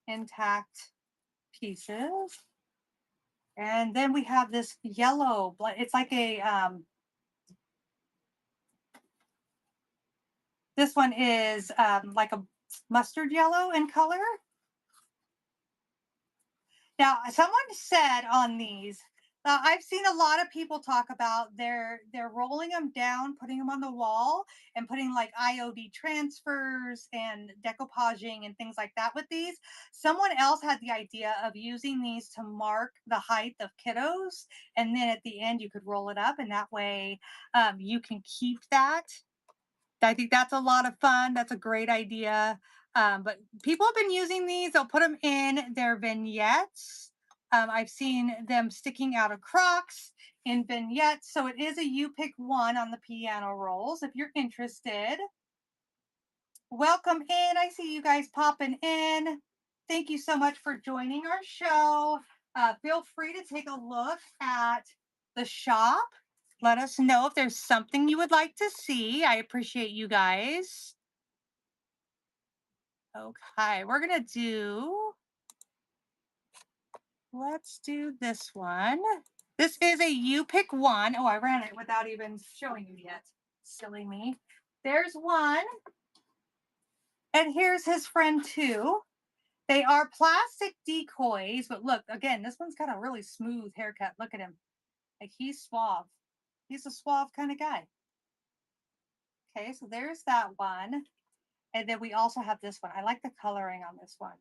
[SPEAKER 1] intact pieces. And then we have this yellow, it's like this one is like a mustard yellow in color. Now, someone said on these, I've seen a lot of people talk about they're rolling them down, putting them on the wall, and putting like IOD transfers and decoupaging and things like that with these. Someone else had the idea of using these to mark the height of kiddos, and then at the end you could roll it up, and that way you can keep that. I think that's a lot of fun. That's a great idea. But people have been using these. They'll put them in their vignettes. I've seen them sticking out of Crocs in vignettes. So it is a you pick one on the piano rolls if you're interested. Welcome in. I see you guys popping in. Thank you so much for joining our show. Feel free to take a look at the shop. Let us know if there's something you would like to see. I appreciate you guys. Okay, we're gonna let's do this one. This is a you pick one. Oh, I ran it without even showing you yet. Silly me. There's one. And here's his friend two. They are plastic decoys, but look, again, this one's got a really smooth haircut. Look at him. Like he's suave. He's a suave kind of guy. Okay, so there's that one. And then we also have this one. I like the coloring on this one.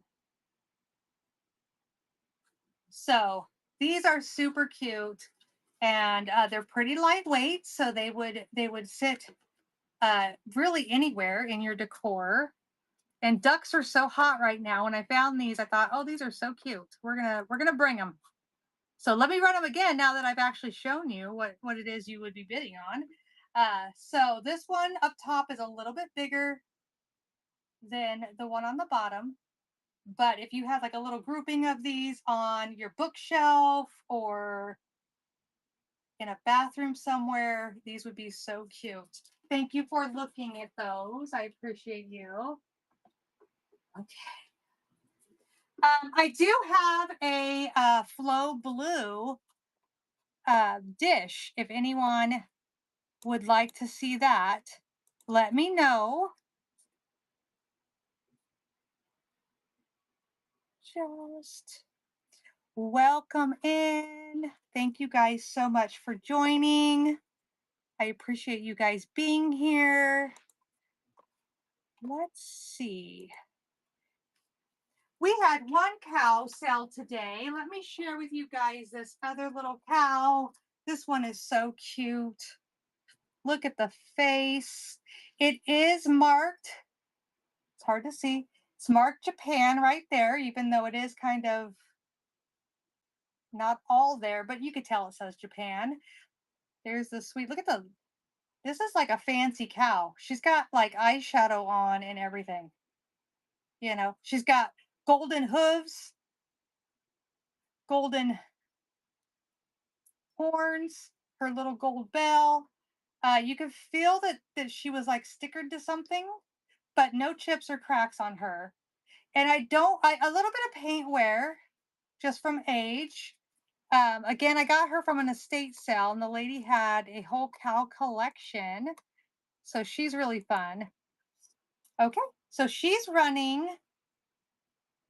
[SPEAKER 1] So these are super cute, and they're pretty lightweight, so they would sit really anywhere in your decor. And ducks are so hot right now. When I found these, I thought, oh, these are so cute. We're gonna bring them. So let me run them again now that I've actually shown you what it is you would be bidding on. So this one up top is a little bit bigger than the one on the bottom. But if you have like a little grouping of these on your bookshelf or in a bathroom somewhere, these would be so cute. Thank you for looking at those. I appreciate you. Okay. I do have a Flow Blue dish. If anyone would like to see that, let me know. Just welcome in. Thank you guys so much for joining. I appreciate you guys being here. Let's see. We had one cow sell today. Let me share with you guys this other little cow. This one is so cute. Look at the face. It is marked. It's hard to see. It's marked Japan right there, even though it is kind of not all there, but you could tell it says Japan. There's the sweet, look at the, this is like a fancy cow. She's got like eyeshadow on and everything. You know, she's got golden hooves, golden horns, her little gold bell. You could feel that she was like stickered to something, but no chips or cracks on her. And a little bit of paint wear just from age. Again, I got her from an estate sale, and the lady had a whole cow collection. So she's really fun. Okay, so she's running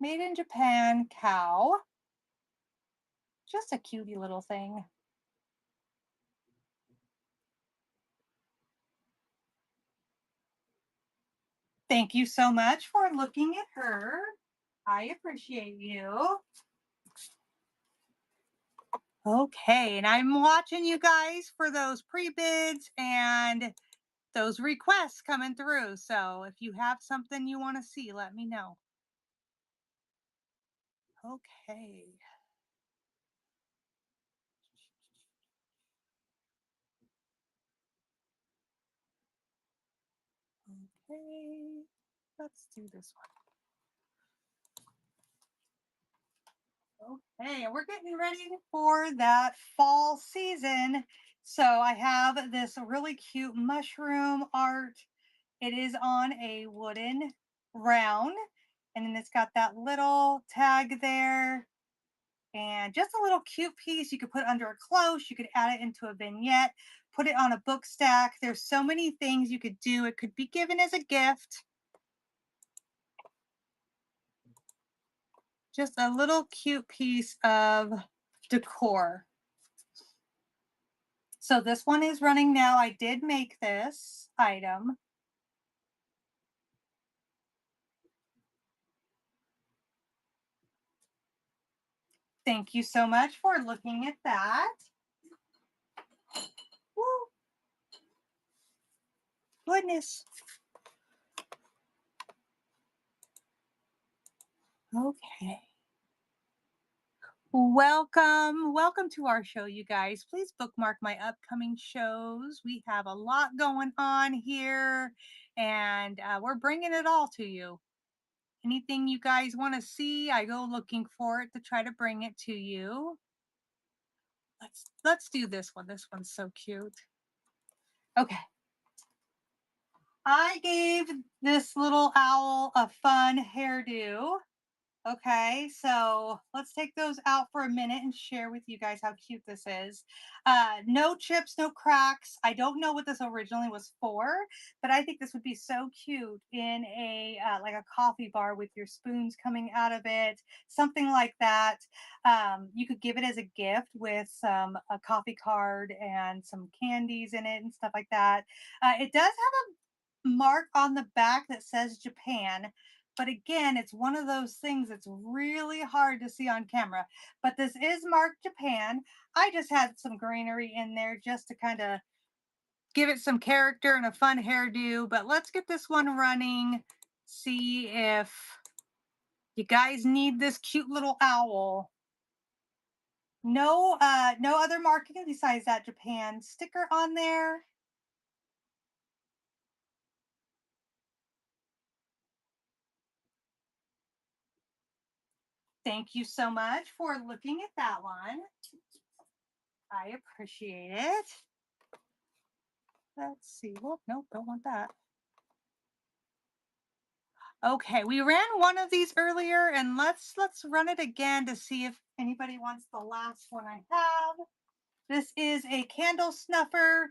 [SPEAKER 1] Made in Japan cow. Just a cutie little thing. Thank you so much for looking at her. I appreciate you. Okay, and I'm watching you guys for those pre-bids and those requests coming through. So if you have something you want to see, let me know. Okay. Okay, let's do this one. Okay, and we're getting ready for that fall season. So I have this really cute mushroom art. It is on a wooden round, and then it's got that little tag there. And just a little cute piece you could put under a cloche. You could add it into a vignette, put it on a book stack. There's so many things you could do. It could be given as a gift. Just a little cute piece of decor. So this one is running now. I did make this item. Thank you so much for looking at that. Woo. Goodness. Okay. Welcome to our show, you guys. Please bookmark my upcoming shows. We have a lot going on here, and we're bringing it all to you. Anything you guys want to see, I go looking for it to try to bring it to you. Let's do this one. This one's so cute. Okay. I gave this little owl a fun hairdo. Okay, so let's take those out for a minute and share with you guys how cute this is. No chips, no cracks. I don't know what this originally was for, but I think this would be so cute in a like a coffee bar with your spoons coming out of it, something like that. You could give it as a gift with a coffee card and some candies in it and stuff like that. It does have a mark on the back that says Japan, but again, it's one of those things that's really hard to see on camera. But this is marked Japan. I just had some greenery in there just to kind of give it some character and a fun hairdo. But let's get this one running. See if you guys need this cute little owl. No other marking besides that Japan sticker on there. Thank you so much for looking at that one. I appreciate it. Let's see. Well, nope, don't want that. Okay, we ran one of these earlier, and let's run it again to see if anybody wants the last one I have. This is a candle snuffer.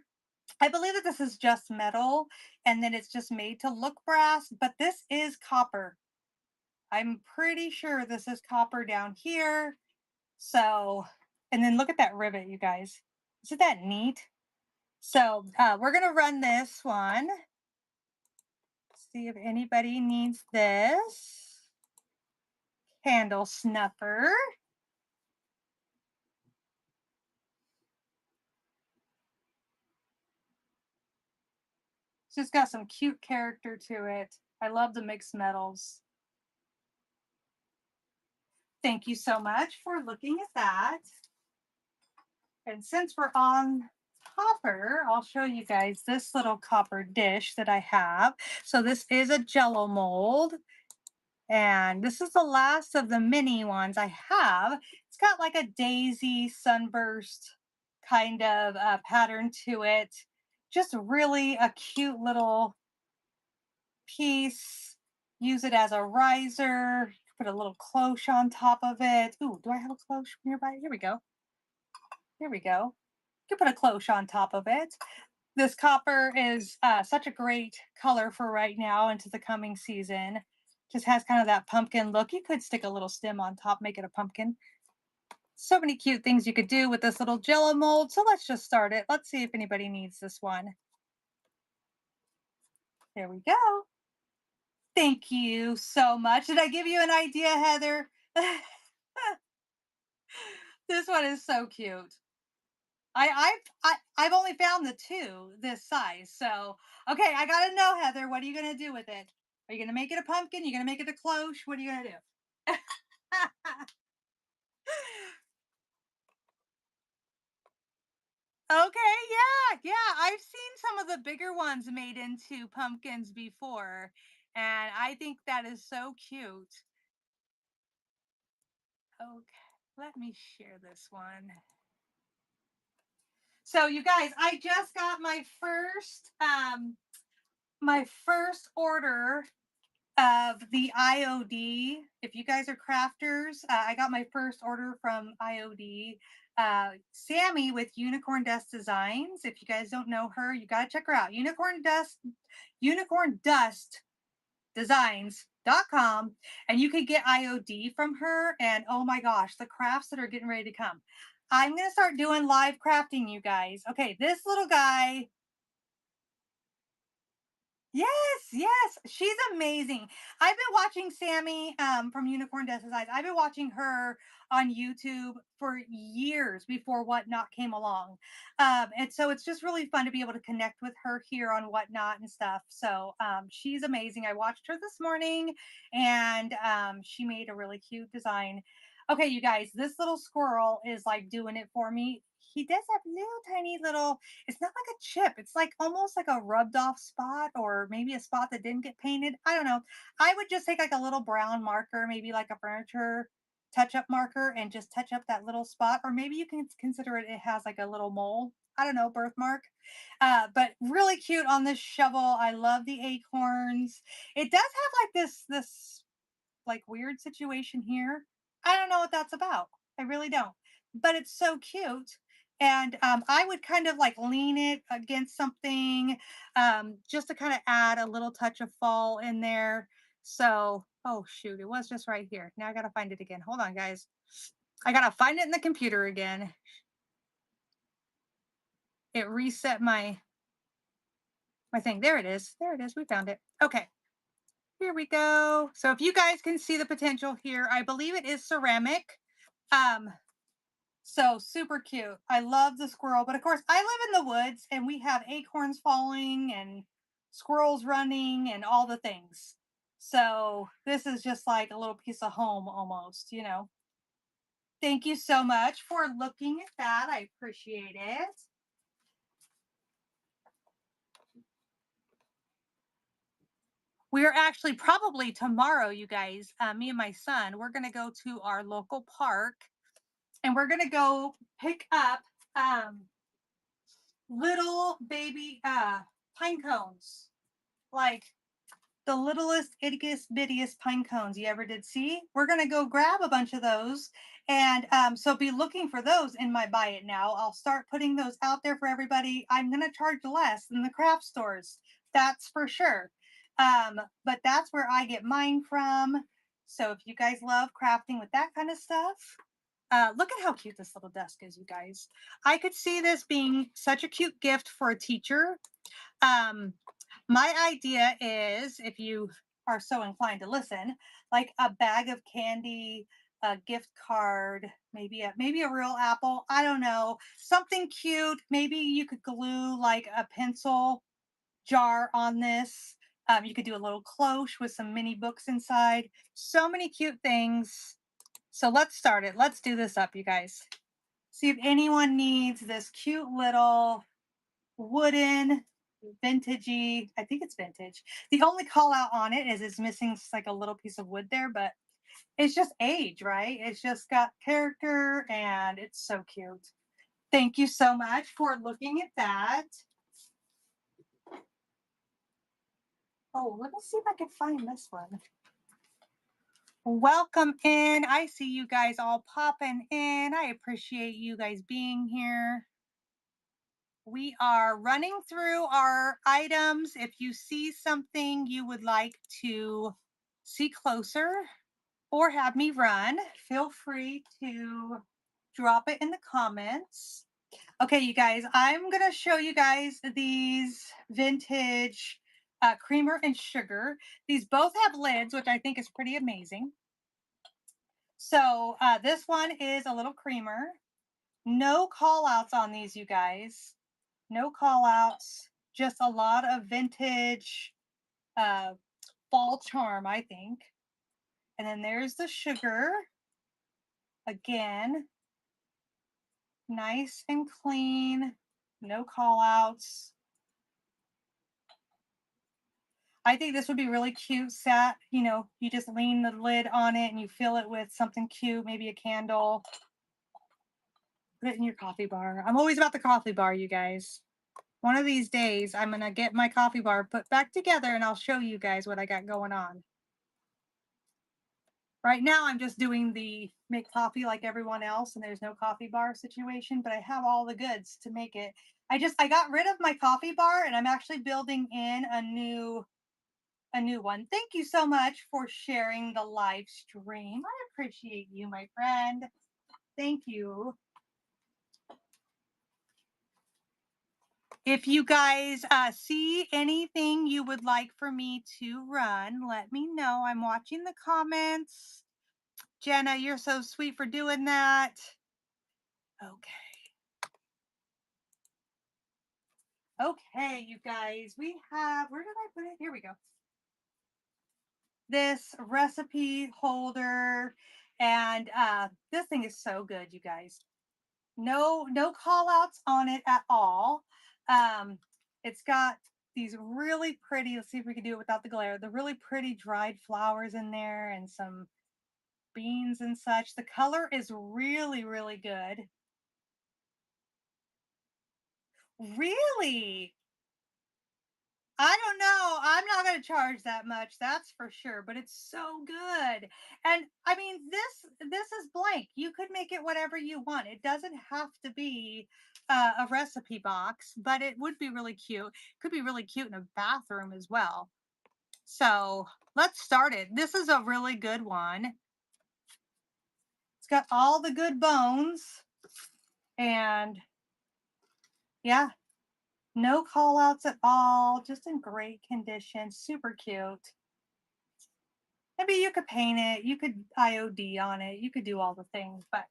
[SPEAKER 1] I believe that this is just metal and then it's just made to look brass, but this is copper. I'm pretty sure this is copper down here. So, and then look at that rivet, you guys. Isn't that neat? So we're going to run this one. See if anybody needs this candle snuffer. It's just got some cute character to it. I love the mixed metals. Thank you so much for looking at that. And since we're on copper, I'll show you guys this little copper dish that I have. So this is a Jello mold. And this is the last of the mini ones I have. It's got like a daisy sunburst kind of pattern to it. Just really a cute little piece. Use it as a riser. Put a little cloche on top of it. Ooh, do I have a cloche nearby? Here we go. Here we go. You can put a cloche on top of it. This copper is such a great color for right now into the coming season. Just has kind of that pumpkin look. You could stick a little stem on top, make it a pumpkin. So many cute things you could do with this little Jello mold. So let's just start it. Let's see if anybody needs this one. There we go. Thank you so much. Did I give you an idea, Heather? This one is so cute. I've only found the two this size. So okay, I gotta know, Heather, what are you gonna do with it? Are you gonna make it a pumpkin? You gonna make it a cloche? What are you gonna do? Okay, yeah. I've seen some of the bigger ones made into pumpkins before, and I think that is so cute. Okay, let me share this one. So you guys, I just got my first order of the IOD. If you guys are crafters, I got my first order from IOD. Sammy with Unicorn Dust Designs. If you guys don't know her, you got to check her out. Unicorn Dust Designs.com, and you can get IOD from her. And oh my gosh, the crafts that are getting ready to come. I'm going to start doing live crafting, you guys. Okay, this little guy. Yes, she's amazing. I've been watching Sammy from Unicorn Death Designs. I've been watching her on YouTube for years before Whatnot came along. And so it's just really fun to be able to connect with her here on Whatnot and stuff. So she's amazing. I watched her this morning and she made a really cute design. Okay, you guys, this little squirrel is like doing it for me. He does have little, it's not like a chip. It's like almost like a rubbed off spot or maybe a spot that didn't get painted. I don't know. I would just take like a little brown marker, maybe like a furniture touch up marker and just touch up that little spot. Or maybe you can consider it has like a little mole. I don't know, birthmark. But really cute on this shovel. I love the acorns. It does have like this like weird situation here. I don't know what that's about. I really don't. But it's so cute. And I would kind of like lean it against something just to kind of add a little touch of fall in there. So, oh shoot, it was just right here. Now I got to find it again. Hold on, guys. I got to find it in the computer again. It reset my thing. There it is. There it is. We found it. Okay. Here we go. So if you guys can see the potential here, I believe it is ceramic. Um, so super cute. I love the squirrel, but of course I live in the woods and we have acorns falling and squirrels running and all the things. So this is just like a little piece of home almost, you know. Thank you so much for looking at that. I appreciate it. We're actually probably tomorrow, you guys, me and my son, we're going to go to our local park and we're going to go pick up um, little baby pine cones, like the littlest, ittiest, bittiest pine cones you ever did see. We're going to go grab a bunch of those. And so be looking for those in my Buy It Now. I'll start putting those out there for everybody. I'm going to charge less than the craft stores. That's for sure. But that's where I get mine from. So if you guys love crafting with that kind of stuff, look at how cute this little desk is, you guys. I could see this being such a cute gift for a teacher. Um, my idea is, if you are so inclined to listen, like a bag of candy, a gift card, maybe a real apple. I don't know, something cute. Maybe you could glue like a pencil jar on this. You could do a little cloche with some mini books inside. So many cute things. So let's start it. Let's do this up, you guys. See if anyone needs this cute little wooden vintagey, I think it's vintage. The only call out on it is it's missing like a little piece of wood there, but it's just age, right? It's just got character and it's so cute. Thank you so much for looking at that. Oh, let me see if I can find this one. Welcome in. I see you guys all popping in. I appreciate you guys being here. We are running through our items. If you see something you would like to see closer or have me run, feel free to drop it in the comments. Okay, you guys, I'm going to show you guys these vintage creamer and sugar. These both have lids, which I think is pretty amazing. So this one is a little creamer. No call outs on these, you guys. No call outs, just a lot of vintage fall charm, I think. And then there's the sugar. Again, nice and clean, no call outs. I think this would be really cute sat, you just lean the lid on it and you fill it with something cute, maybe a candle. Put it in your coffee bar. I'm always about the coffee bar, you guys. One of these days, I'm going to get my coffee bar put back together and I'll show you guys what I got going on. Right now, I'm just doing the make coffee like everyone else, and there's no coffee bar situation, but I have all the goods to make it. I got rid of my coffee bar, and I'm actually building in a new one. Thank you so much for sharing the live stream. I appreciate you, my friend. Thank you. If you guys see anything you would like for me to run, let me know. I'm watching the comments. Jenna, you're so sweet for doing that. Okay. Okay, you guys, we have, where did I put it? Here we go. This recipe holder. And this thing is so good, you guys. No call outs on it at all. It's got these really pretty, let's see if we can do it without the glare, the really pretty dried flowers in there and some beans and such. The color is really, really good. Really? I don't know. I'm not going to charge that much, that's for sure, but it's so good. And I mean, this is blank. You could make it whatever you want. It doesn't have to be a recipe box, but it would be really cute. Could be really cute in a bathroom as well. So let's start it. This is a really good one. It's got all the good bones and yeah, no call outs at all, just in great condition, super cute. Maybe you could paint it, you could IOD on it, you could do all the things, but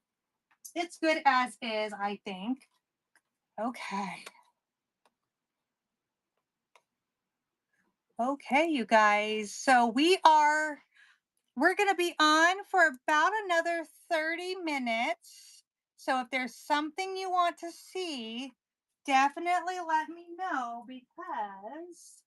[SPEAKER 1] it's good as is, I think. Okay. Okay, you guys. So we're going to be on for about another 30 minutes. So if there's something you want to see, definitely let me know because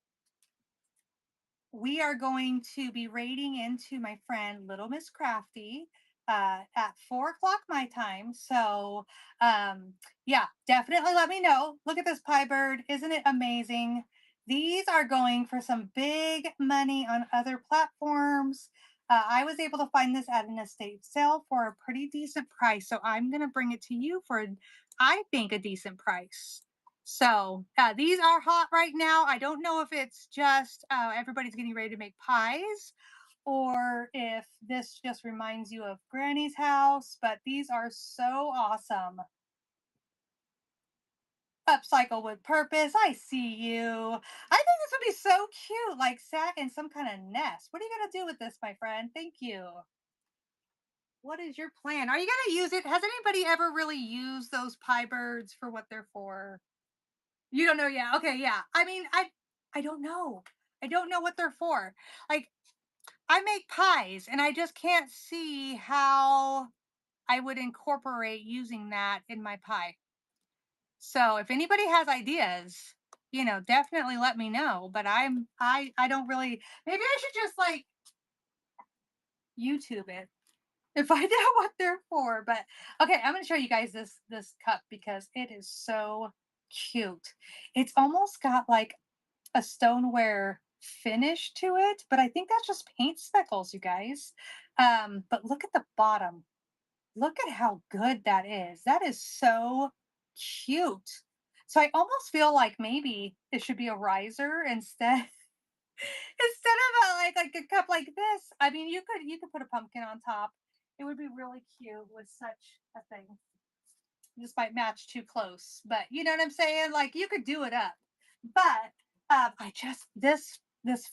[SPEAKER 1] we are going to be raiding into my friend Little Miss Crafty at 4 o'clock my time. So, yeah, definitely let me know. Look at this pie bird. Isn't it amazing? These are going for some big money on other platforms. I was able to find this at an estate sale for a pretty decent price. So I'm going to bring it to you for, I think, a decent price. So these are hot right now. I don't know if it's just everybody's getting ready to make pies or if this just reminds you of Granny's house, but these are so awesome. Upcycle with purpose. I see you. I think this would be so cute, like sat in some kind of nest. What are you going to do with this, my friend? Thank you. What is your plan? Are you going to use it? Has anybody ever really used those pie birds for what they're for? You don't know yet. Okay, yeah. I mean, I don't know. I don't know what they're for. Like I make pies and I just can't see how I would incorporate using that in my pie. So if anybody has ideas, definitely let me know, but I don't really, maybe I should just like YouTube it and find out what they're for. But okay, I'm going to show you guys this cup because it is so cute. It's almost got like a stoneware finish to it, but I think that's just paint speckles, you guys. But look at the bottom. Look at how good that is. That is so cute. So I almost feel like maybe it should be a riser instead instead of like a cup like this. I mean, you could put a pumpkin on top. It would be really cute with such a thing. This might match too close, but you know what I'm saying? Like you could do it up. But I just this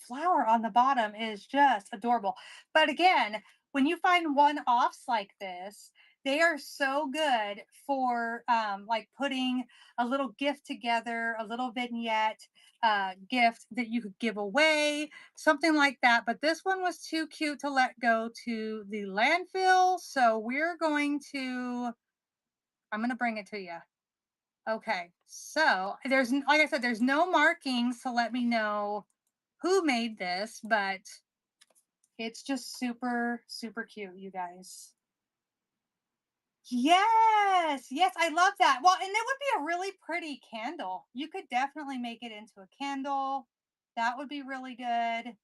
[SPEAKER 1] flower on the bottom is just adorable. But again, when you find one-offs like this, they are so good for like putting a little gift together, a little vignette gift that you could give away, something like that. But this one was too cute to let go to the landfill, so we're going to I'm going to bring it to you. Okay. So there's, like I said, there's no markings to let me know who made this, but it's just super, super cute, you guys. Yes. Yes. I love that. Well, and it would be a really pretty candle. You could definitely make it into a candle. That would be really good.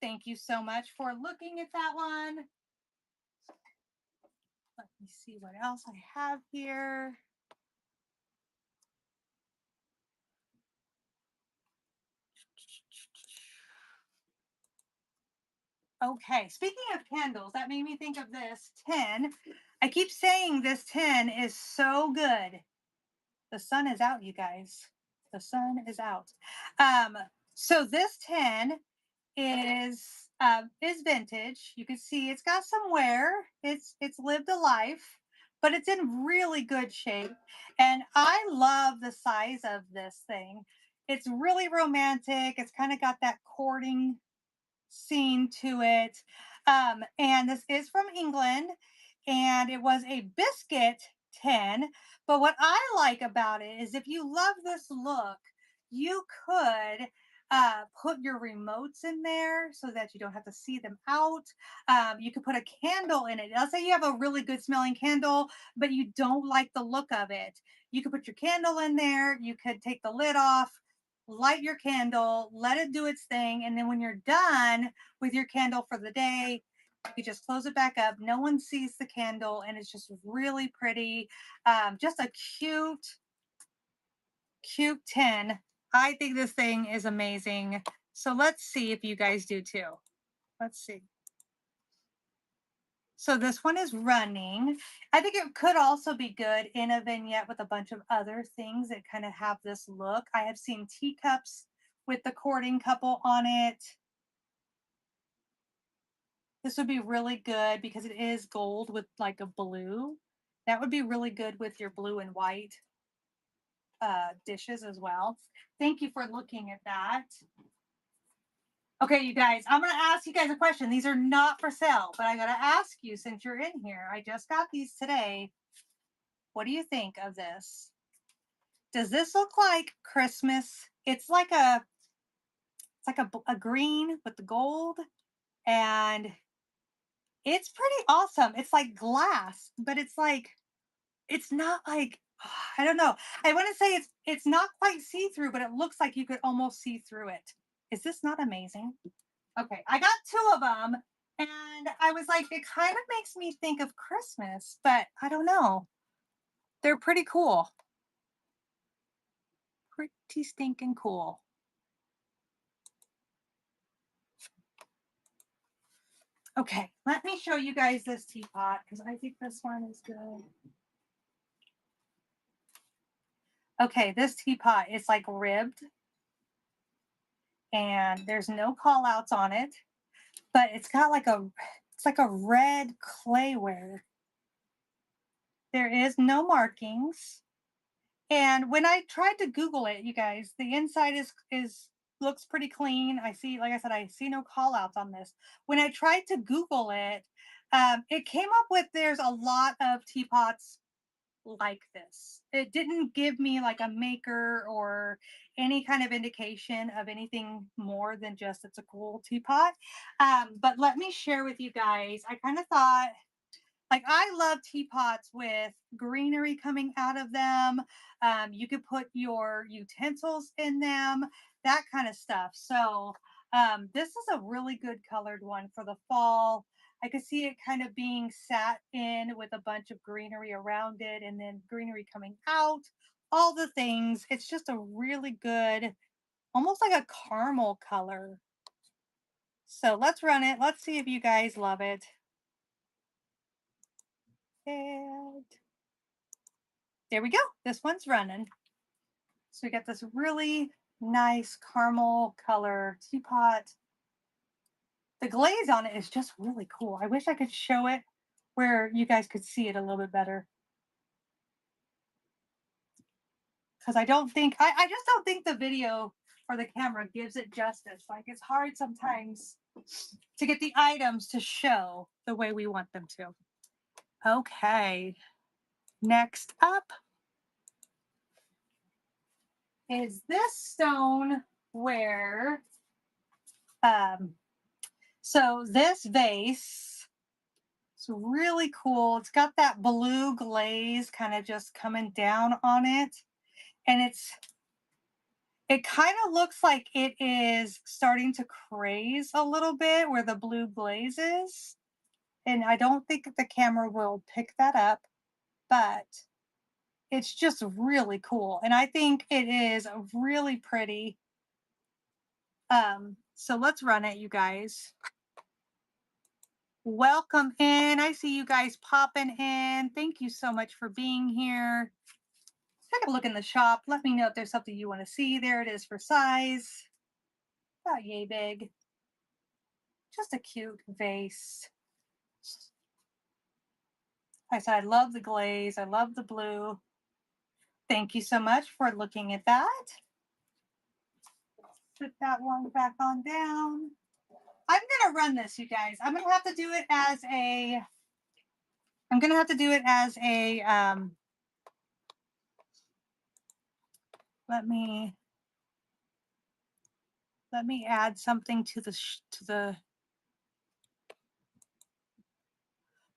[SPEAKER 1] Thank you so much for looking at that one. Let me see what else I have here. Okay, speaking of candles, that made me think of this tin. I keep saying this tin is so good. The sun is out, you guys. The sun is out. Um, so this tin is vintage. You can see it's got some wear. It's lived a life, but it's in really good shape. And I love the size of this thing. It's really romantic. It's kind of got that courting scene to it. And this is from England, and it was a biscuit tin. But what I like about it is if you love this look, you could put your remotes in there so that you don't have to see them out. You could put a candle in it. Let's say you have a really good smelling candle, but you don't like the look of it. You could put your candle in there. You could take the lid off, light your candle, let it do its thing, and then when you're done with your candle for the day, you just close it back up. No one sees the candle, and it's just really pretty. Just a cute, cute tin. I think this thing is amazing. So let's see if you guys do too. Let's see. So this one is running. I think it could also be good in a vignette with a bunch of other things that kind of have this look. I have seen teacups with the courting couple on it. This would be really good because it is gold with like a blue. That would be really good with your blue and white dishes as well. Thank you for looking at that. Okay, you guys, I'm going to ask you guys a question. These are not for sale, but I got to ask you since you're in here. I just got these today. What do you think of this? Does this look like Christmas? It's like It's like a green with the gold, and it's pretty awesome. It's like glass, but it's not like I don't know. I want to say it's not quite see-through, but it looks like you could almost see through it. Is this not amazing? Okay, I got two of them, and I was like, it kind of makes me think of Christmas, but I don't know. They're pretty cool. Pretty stinking cool. Okay, let me show you guys this teapot because I think this one is good. Okay, this teapot is like ribbed and there's no call outs on it, but it's like a red clayware. There is no markings. And when I tried to Google it, you guys, the inside is looks pretty clean. I see, like I said, I see no call outs on this. When I tried to Google it, it came up with there's a lot of teapots like this. It didn't give me like a maker or any kind of indication of anything more than just it's a cool teapot. But let me share with you guys. I kind of thought like I love teapots with greenery coming out of them. You could put your utensils in them, that kind of stuff. So this is a really good colored one for the fall. I could see it kind of being sat in with a bunch of greenery around it and then greenery coming out, all the things. It's just a really good, almost like a caramel color. So let's run it. Let's see if you guys love it. And there we go. This one's running. So we got this really nice caramel color teapot. The glaze on it is just really cool. I wish I could show it where you guys could see it a little bit better. Because I just don't think the video or the camera gives it justice. Like it's hard sometimes to get the items to show the way we want them to. Okay. Next up is this stone where so this vase is really cool. It's got that blue glaze kind of just coming down on it. And it kind of looks like it is starting to craze a little bit where the blue glaze is. And I don't think the camera will pick that up, but it's just really cool. And I think it is really pretty. So let's run it, you guys. Welcome in. I see you guys popping in. Thank you so much for being here. Take a look in the shop. Let me know if there's something you want to see. There it is for size. About yay big. Just a cute vase. Like I said, I love the glaze. I love the blue. Thank you so much for looking at that. Put that one back on down. I'm going to run this, you guys. I'm going to have to do it as a, let me add something to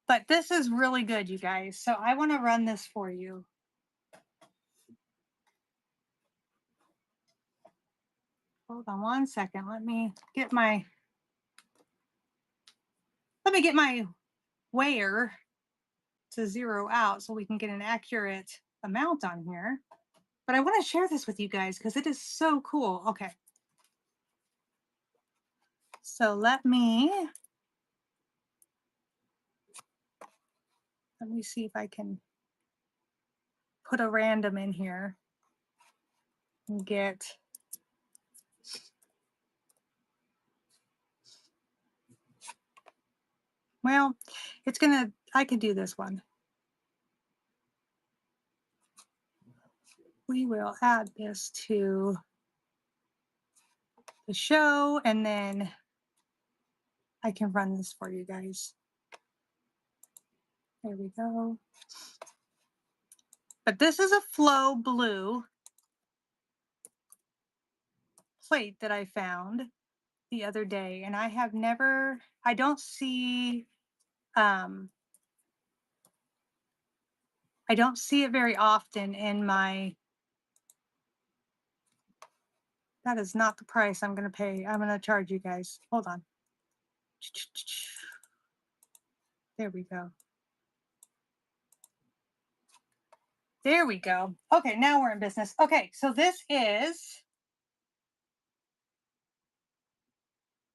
[SPEAKER 1] but this is really good, you guys. So I want to run this for you. Hold on one second. Let me get my weigher to zero out so we can get an accurate amount on here. But I want to share this with you guys because it is so cool. Okay. So let me see if I can put a random in here and get well, I can do this one. We will add this to the show and then I can run this for you guys. There we go. But this is a Flow blue plate that I found. the other day, and I don't see, um, I don't see it very often in my, that is not the price I'm going to pay. I'm going to charge you guys. Hold on. There we go. There we go. Okay, now we're in business. Okay, so this is,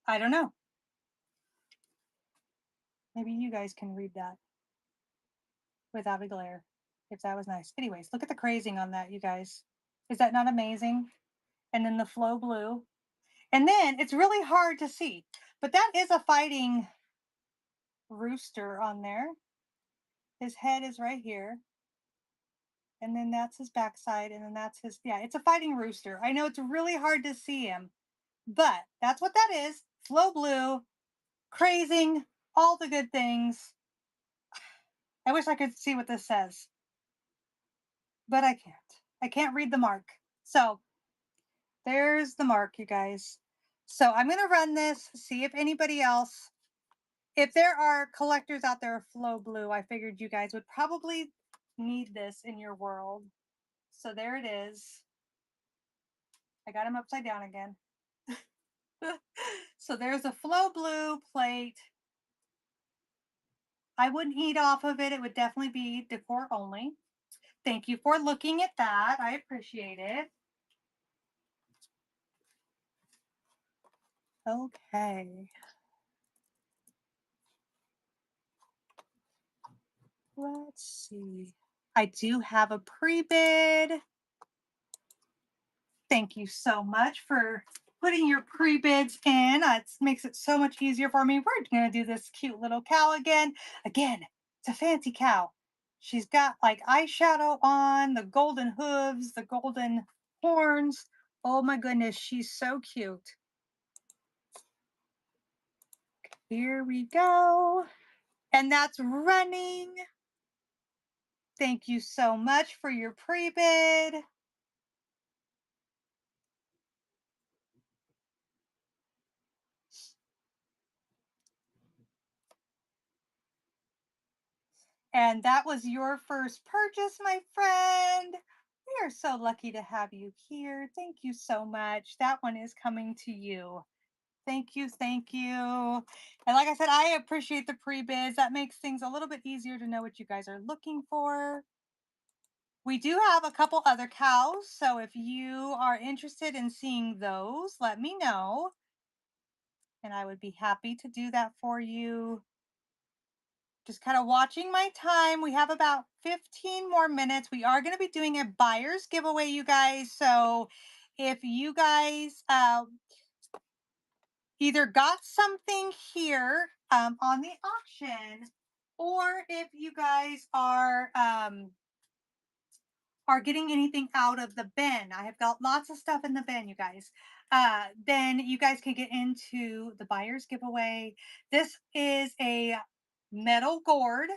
[SPEAKER 1] I don't know. Maybe you guys can read that without a glare, if that was nice. Anyways, look at the crazing on that, you guys. Is that not amazing? And then the flow blue. And then it's really hard to see, but that is a fighting rooster on there. His head is right here. And then that's his backside. And then that's his, yeah, it's a fighting rooster. I know it's really hard to see him, but that's what that is. Flow blue, crazing, all the good things. I wish I could see what this says, but I can't. I can't read the mark. So there's the mark, you guys. So I'm going to run this, see if anybody else, if there are collectors out there of Flow Blue, I figured you guys would probably need this in your world. So there it is. I got him upside down again. So there's a Flow Blue plate. I wouldn't eat off of it. It would definitely be decor only. Thank you for looking at that. I appreciate it. Okay. Let's see. I do have a pre-bid. Thank you so much for putting your pre-bids in. It makes it so much easier for me. We're going to do this cute little cow again. Again, it's a fancy cow. She's got like eyeshadow on, the golden hooves, the golden horns. Oh my goodness, she's so cute. Here we go. And that's running. Thank you so much for your pre-bid. And that was your first purchase, my friend. We are so lucky to have you here. Thank you so much. That one is coming to you. Thank you. Thank you. And like I said, I appreciate the pre-bids. That makes things a little bit easier to know what you guys are looking for. We do have a couple other cows. So if you are interested in seeing those, let me know. And I would be happy to do that for you. Just kind of watching my time. We have about 15 more minutes. We are going to be doing a buyer's giveaway, you guys. So if you guys either got something here on the auction, or if you guys are getting anything out of the bin, I have got lots of stuff in the bin, you guys. Then you guys can get into the buyer's giveaway. This is a metal gourd.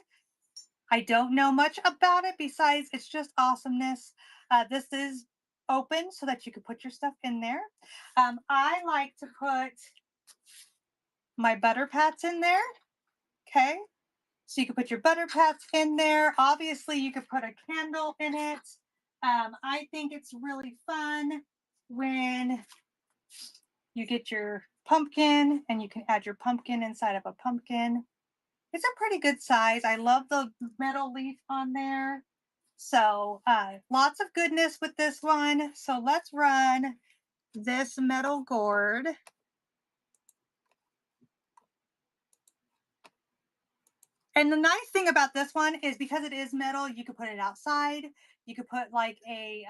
[SPEAKER 1] I don't know much about it besides it's just awesomeness. This is open so that you can put your stuff in there. I like to put my butter pats in there. Okay. So you can put your butter pats in there. Obviously, you could put a candle in it. I think it's really fun when you get your pumpkin and you can add your pumpkin inside of a pumpkin. It's a pretty good size. I love the metal leaf on there. So lots of goodness with this one. So let's run this metal gourd. And the nice thing about this one is because it is metal, you could put it outside. You could put like a,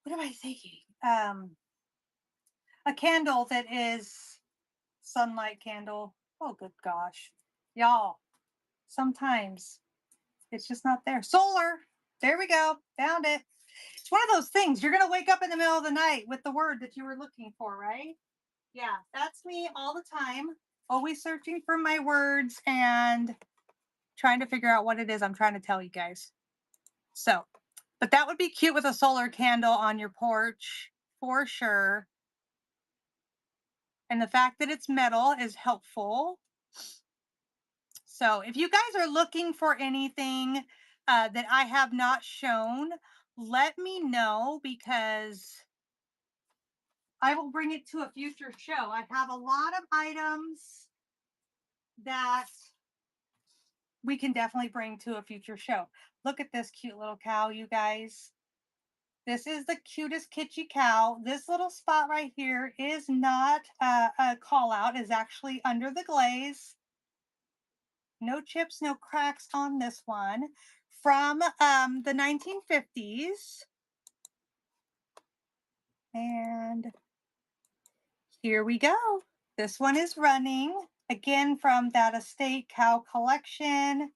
[SPEAKER 1] what am I thinking? A candle that is sunlight candle. Oh, good gosh. Y'all, sometimes it's just not there. Solar. There we go. Found it. It's one of those things. You're going to wake up in the middle of the night with the word that you were looking for, right? Yeah, that's me all the time. Always searching for my words and trying to figure out what it is I'm trying to tell you guys. So, but that would be cute with a solar candle on your porch for sure. And the fact that it's metal is helpful. So if you guys are looking for anything that I have not shown, let me know because I will bring it to a future show. I have a lot of items that we can definitely bring to a future show. Look at this cute little cow, you guys. This is the cutest kitschy cow. This little spot right here is not a call out, is actually under the glaze. No chips, no cracks on this one. From the 1950s. And here we go. This one is running. Again, from that estate cow collection.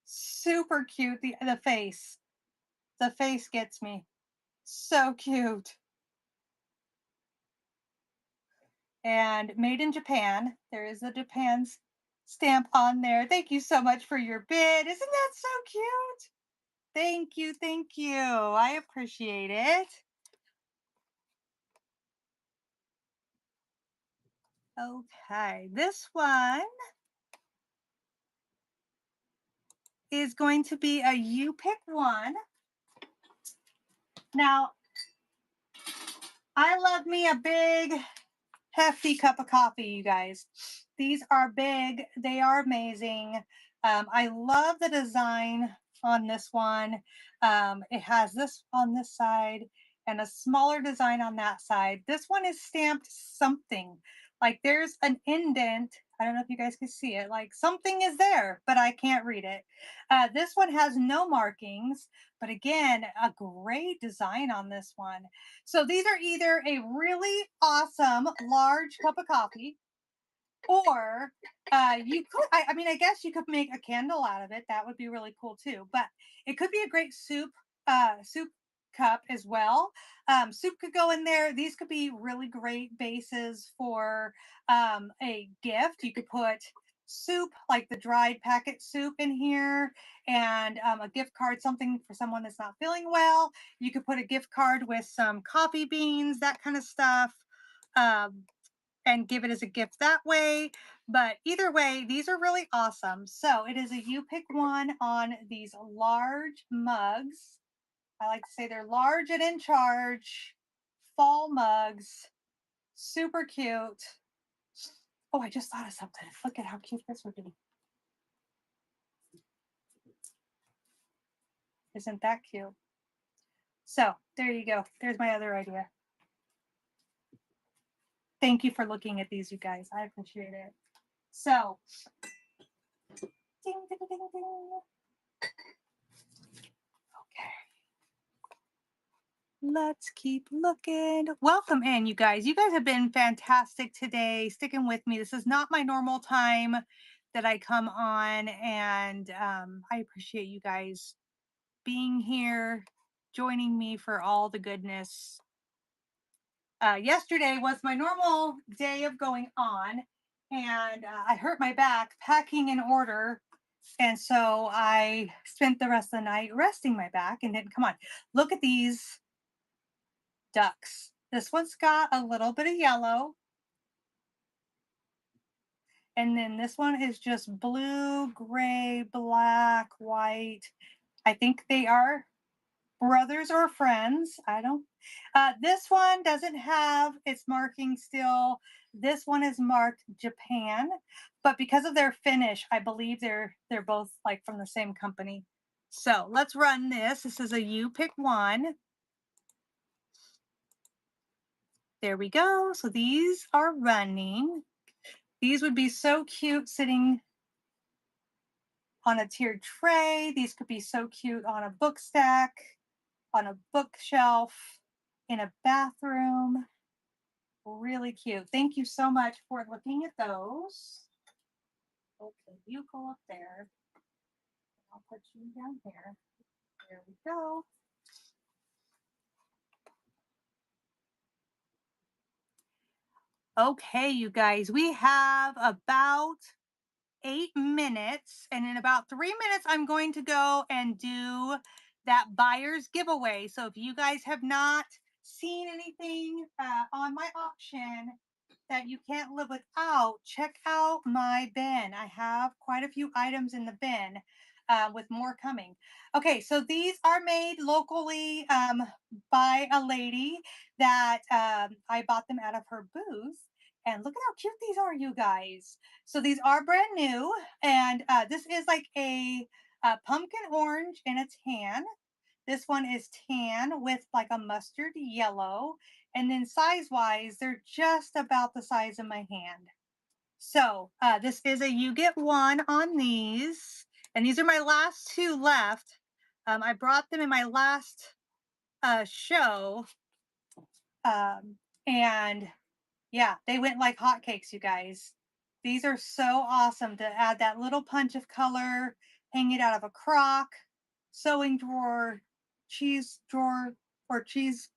[SPEAKER 1] Super cute. The face. The face gets me. So cute. And made in Japan. There is a Japan stamp on there. Thank you so much for your bid. Isn't that so cute? Thank you. Thank you. I appreciate it. Okay, this one is going to be a you pick one. Now, I love me a big, hefty cup of coffee, you guys. These are big, they are amazing. I love the design on this one. It has this on this side and a smaller design on that side. This one is stamped something. Like there's an indent. I don't know if you guys can see it. Like something is there, but I can't read it. This one has no markings, but again, a great design on this one. So these are either a really awesome large cup of coffee, or you could, I mean, I guess you could make a candle out of it. That would be really cool too. But it could be a great soup cup as well. Soup could go in there. These could be really great bases for a gift. You could put soup, like the dried packet soup in here, and a gift card, something for someone that's not feeling well. You could put a gift card with some coffee beans, that kind of stuff. And give it as a gift that way. But either way, these are really awesome. So it is a you pick one on these large mugs. I like to say they're large and in charge fall mugs. Super cute. Oh, I just thought of something. Look at how cute this would be. Isn't that cute? So there you go. There's my other idea. Thank you for looking at these, you guys. I appreciate it. So, ding, ding, ding, ding. Okay. Let's keep looking. Welcome in, you guys. You guys have been fantastic today, sticking with me. This is not my normal time that I come on, and I appreciate you guys being here, joining me for all the goodness. Yesterday was my normal day of going on, and I hurt my back packing an order. And so I spent the rest of the night resting my back and didn't come on. Look at these ducks. This one's got a little bit of yellow. And then this one is just blue, gray, black, white. I think they are brothers or friends. I don't. This one doesn't have its marking still. This one is marked Japan, but because of their finish, I believe they're both like from the same company. So let's run this. This is a you pick one. There we go. So these are running. These would be so cute sitting on a tiered tray. These could be so cute on a book stack, on a bookshelf, in a bathroom. Really cute. Thank you so much for looking at those. Okay, you go up there. I'll put you down here. There we go. Okay, you guys, we have about 8 minutes, and in about 3 minutes, I'm going to go and do that buyer's giveaway. So if you guys have not seen anything on my auction that you can't live without, check out my bin. I have quite a few items in the bin, with more coming. Okay, so these are made locally, by a lady that, I bought them out of her booth. And look at how cute these are, you guys. So these are brand new, and this is like a pumpkin orange in a tan. This one is tan with like a mustard yellow. And then size wise, they're just about the size of my hand. So this is a you get one on these. And these are my last two left. I brought them in my last show. And yeah, they went like hotcakes, you guys. These are so awesome to add that little punch of color, hang it out of a crock, sewing drawer, cheese drawer, or cheese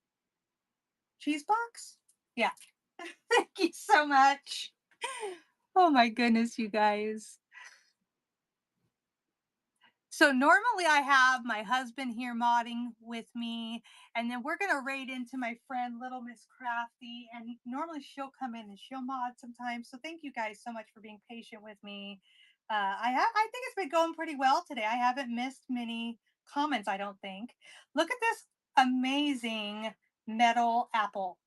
[SPEAKER 1] box. Yeah. Thank you so much. Oh my goodness, you guys. So normally I have my husband here modding with me, and then we're gonna raid into my friend Little Miss Crafty, and normally she'll come in and she'll mod sometimes. So thank you guys so much for being patient with me. I think it's been going pretty well today. I haven't missed many comments, I don't think. Look at this amazing metal apple.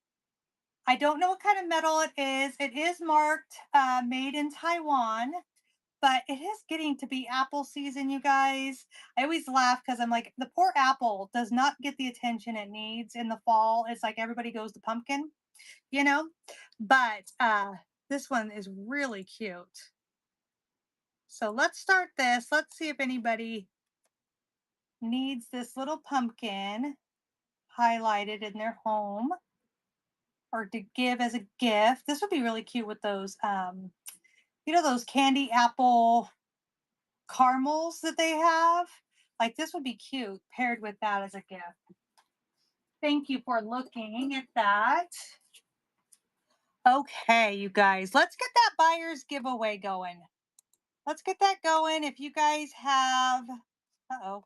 [SPEAKER 1] I don't know what kind of metal it is. It is marked made in Taiwan, but it is getting to be apple season, you guys. I always laugh because I'm like, the poor apple does not get the attention it needs in the fall. It's like everybody goes to pumpkin, you know? But this one is really cute. So let's start this. Let's see if anybody needs this little pumpkin highlighted in their home or to give as a gift. This would be really cute with those, those candy apple caramels that they have. Like this would be cute paired with that as a gift. Thank you for looking at that. Okay, you guys, let's get that buyer's giveaway going. Let's get that going. If you guys have, uh-oh.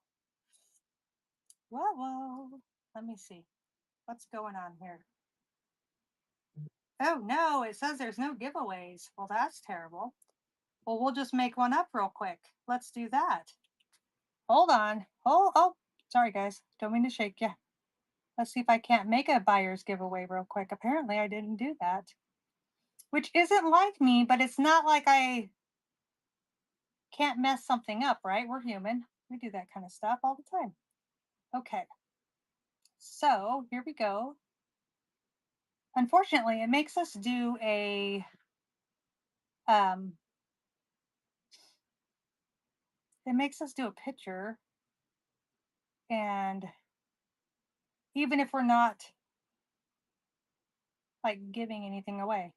[SPEAKER 1] Whoa. Let me see. What's going on here? Oh no, it says there's no giveaways. Well, that's terrible. Well, we'll just make one up real quick. Let's do that. Hold on. Oh, sorry guys. Don't mean to shake you. Let's see if I can't make a buyer's giveaway real quick. Apparently I didn't do that. Which isn't like me, but it's not like I can't mess something up, right? We're human. We do that kind of stuff all the time. Okay. So here we go. Unfortunately, it makes us do a picture, and even if we're not like giving anything away.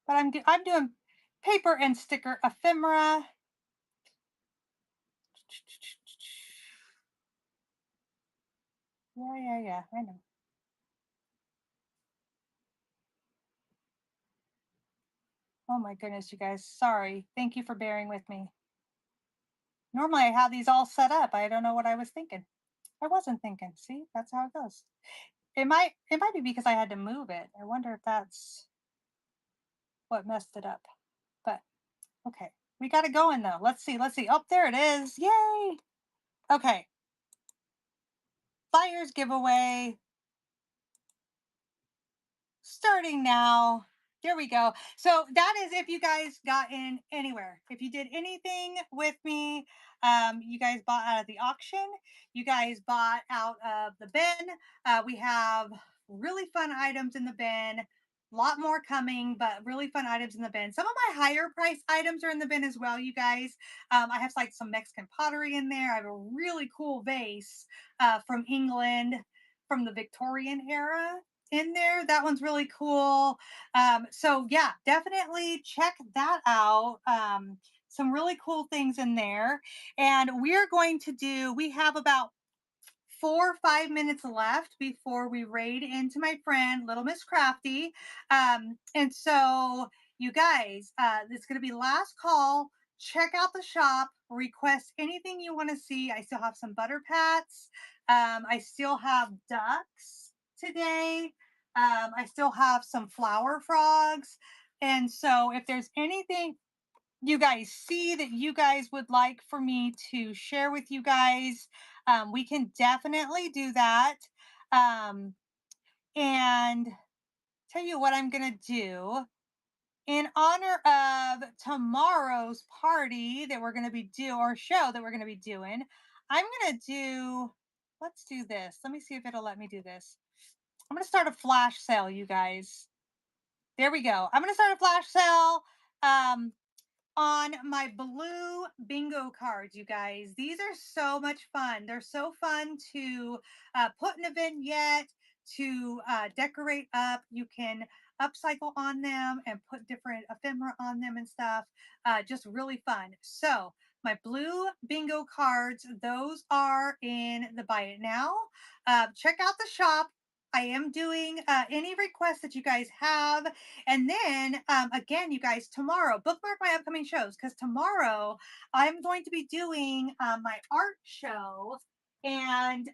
[SPEAKER 1] But I'm doing paper and sticker ephemera. Yeah, I know. Oh my goodness, you guys. Sorry. Thank you for bearing with me. Normally I have these all set up. I don't know what I was thinking. I wasn't thinking. See, that's how it goes. It might be because I had to move it. I wonder if that's what messed it up. But okay. We got it going though. Let's see. Oh, there it is. Yay. Okay. Buyer's giveaway starting now. There we go. So that is if you guys got in anywhere. If you did anything with me, you guys bought out of the auction. You guys bought out of the bin. We have really fun items in the bin. A lot more coming, but really fun items in the bin. Some of my higher price items are in the bin as well, you guys. I have like some Mexican pottery in there. I have a really cool vase from England from the Victorian era in there. That one's really cool. So yeah, definitely check that out. Some really cool things in there. And we have about 4 or 5 minutes left before we raid into my friend Little Miss Crafty. And so you guys, it's going to be last call. Check out the shop, request anything you want to see. I still have some butter pats. I still have ducks today. I still have some flower frogs. And so if there's anything you guys see that you guys would like for me to share with you guys, we can definitely do that. Um, and tell you what I'm going to do in honor of tomorrow's party that we're going to be doing, or show that we're going to be doing. I'm going to do, let's do this. Let me see if it'll let me do this. I'm going to start a flash sale, you guys. There we go. I'm going to start a flash sale. On my blue bingo cards, you guys. These are so much fun. They're so fun to put in a vignette, to decorate up. You can upcycle on them and put different ephemera on them and stuff. Just really fun. So my blue bingo cards, those are in the buy it now. Check out the shop. I am doing any requests that you guys have. And then again, you guys, tomorrow, bookmark my upcoming shows because tomorrow I'm going to be doing my art show. And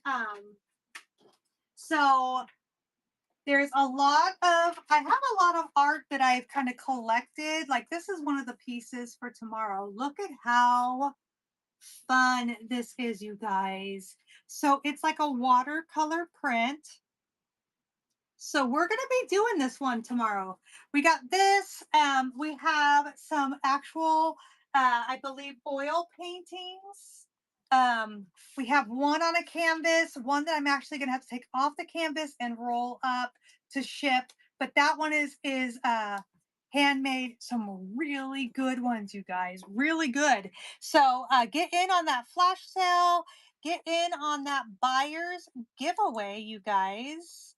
[SPEAKER 1] so there's a lot of, I have a lot of art that I've kind of collected. Like this is one of the pieces for tomorrow. Look at how fun this is, you guys. So it's like a watercolor print. So we're going to be doing this one tomorrow. We got this. We have some actual, I believe, oil paintings. We have one on a canvas, one that I'm actually going to have to take off the canvas and roll up to ship. But that one is handmade. Some really good ones, you guys. Really good. So get in on that flash sale. Get in on that buyer's giveaway, you guys.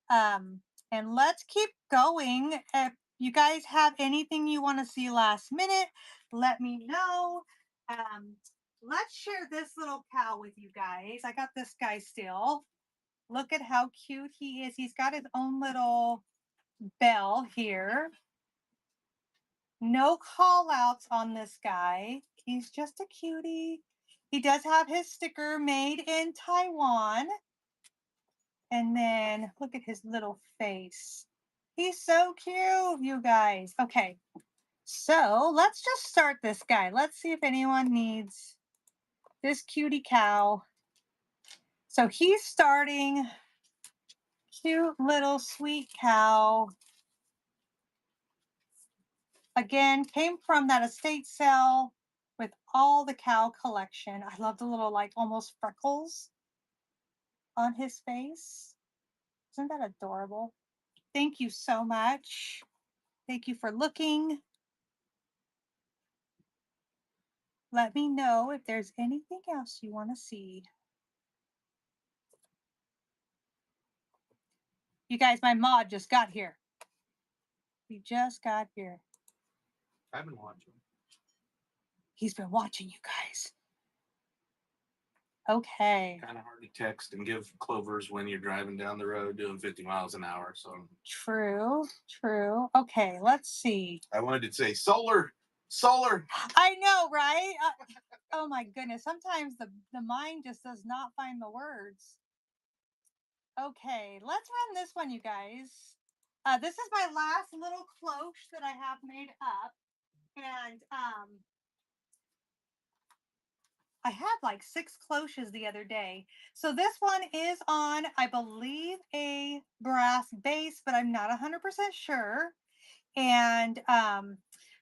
[SPEAKER 1] Um, and let's keep going. If you guys have anything you want to see last minute, let me know. Let's share this little cow with you guys. I got this guy still. Look at how cute he is. He's got his own little bell here. No call outs on this guy. He's just a cutie. He does have his sticker made in Taiwan. And then look at his little face. He's so cute, you guys. Okay, so let's just start this guy. Let's see if anyone needs this cutie cow. So he's starting. Cute little sweet cow. Again, came from that estate sale with all the cow collection. I love the little like almost freckles on his face. Isn't that adorable? Thank you so much. Thank you for looking. Let me know if there's anything else you want to see. You guys, my mod just got here. He just got here.
[SPEAKER 2] I've been watching.
[SPEAKER 1] He's been watching you guys. Okay.
[SPEAKER 2] Kind of hard to text and give clovers when you're driving down the road doing 50 miles an hour. So
[SPEAKER 1] True, true. Okay, let's see.
[SPEAKER 2] I wanted to say solar, solar.
[SPEAKER 1] I know, right? Oh my goodness. Sometimes the mind just does not find the words. Okay, let's run this one, you guys. This is my last little cloche that I have made up. And I had like 6 cloches the other day. So this one is on, I believe, a brass base, but I'm not 100% sure. And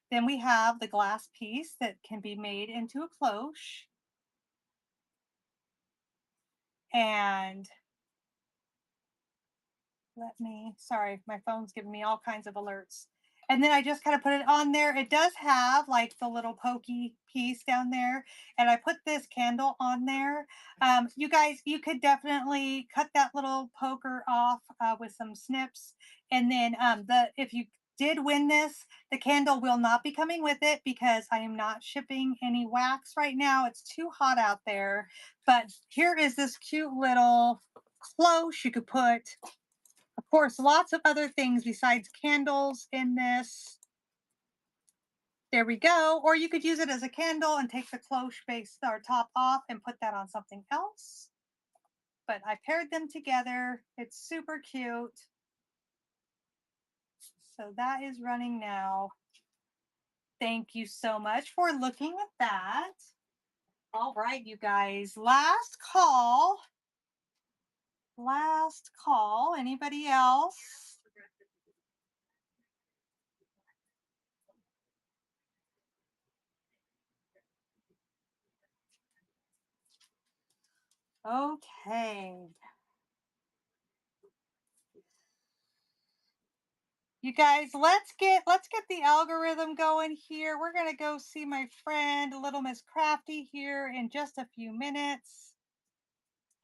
[SPEAKER 1] then we have the glass piece that can be made into a cloche. And sorry, my phone's giving me all kinds of alerts. And then I just kind of put it on there. It does have like the little pokey piece down there. And I put this candle on there. You guys, you could definitely cut that little poker off with some snips. And then if you did win this, the candle will not be coming with it because I am not shipping any wax right now. It's too hot out there. But here is this cute little cloche you could put. Of course, lots of other things besides candles in this. There we go. Or you could use it as a candle and take the cloche base or top off and put that on something else. But I paired them together. It's super cute. So that is running now. Thank you so much for looking at that. All right, you guys, last call. Last call. Anybody else? Okay. You guys, let's get the algorithm going here. We're gonna go see my friend Little Miss Crafty here in just a few minutes.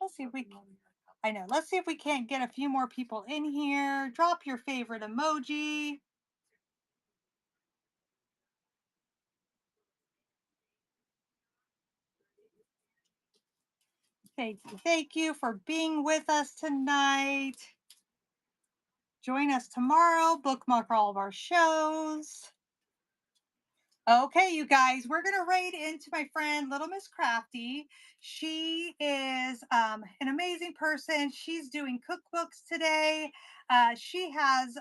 [SPEAKER 1] Let's see if we I know. Let's see if we can't get a few more people in here. Drop your favorite emoji. Thank you for being with us tonight. Join us tomorrow. Bookmark all of our shows. Okay, you guys, we're going to raid into my friend Little Miss Crafty. She is an amazing person. She's doing cookbooks today. She has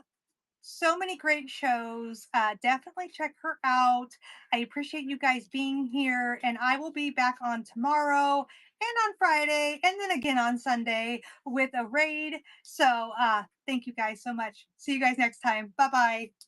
[SPEAKER 1] so many great shows. Definitely check her out. I appreciate you guys being here, and I will be back on tomorrow and on Friday, and then again on Sunday with a raid. So thank you guys so much. See you guys next time. Bye bye.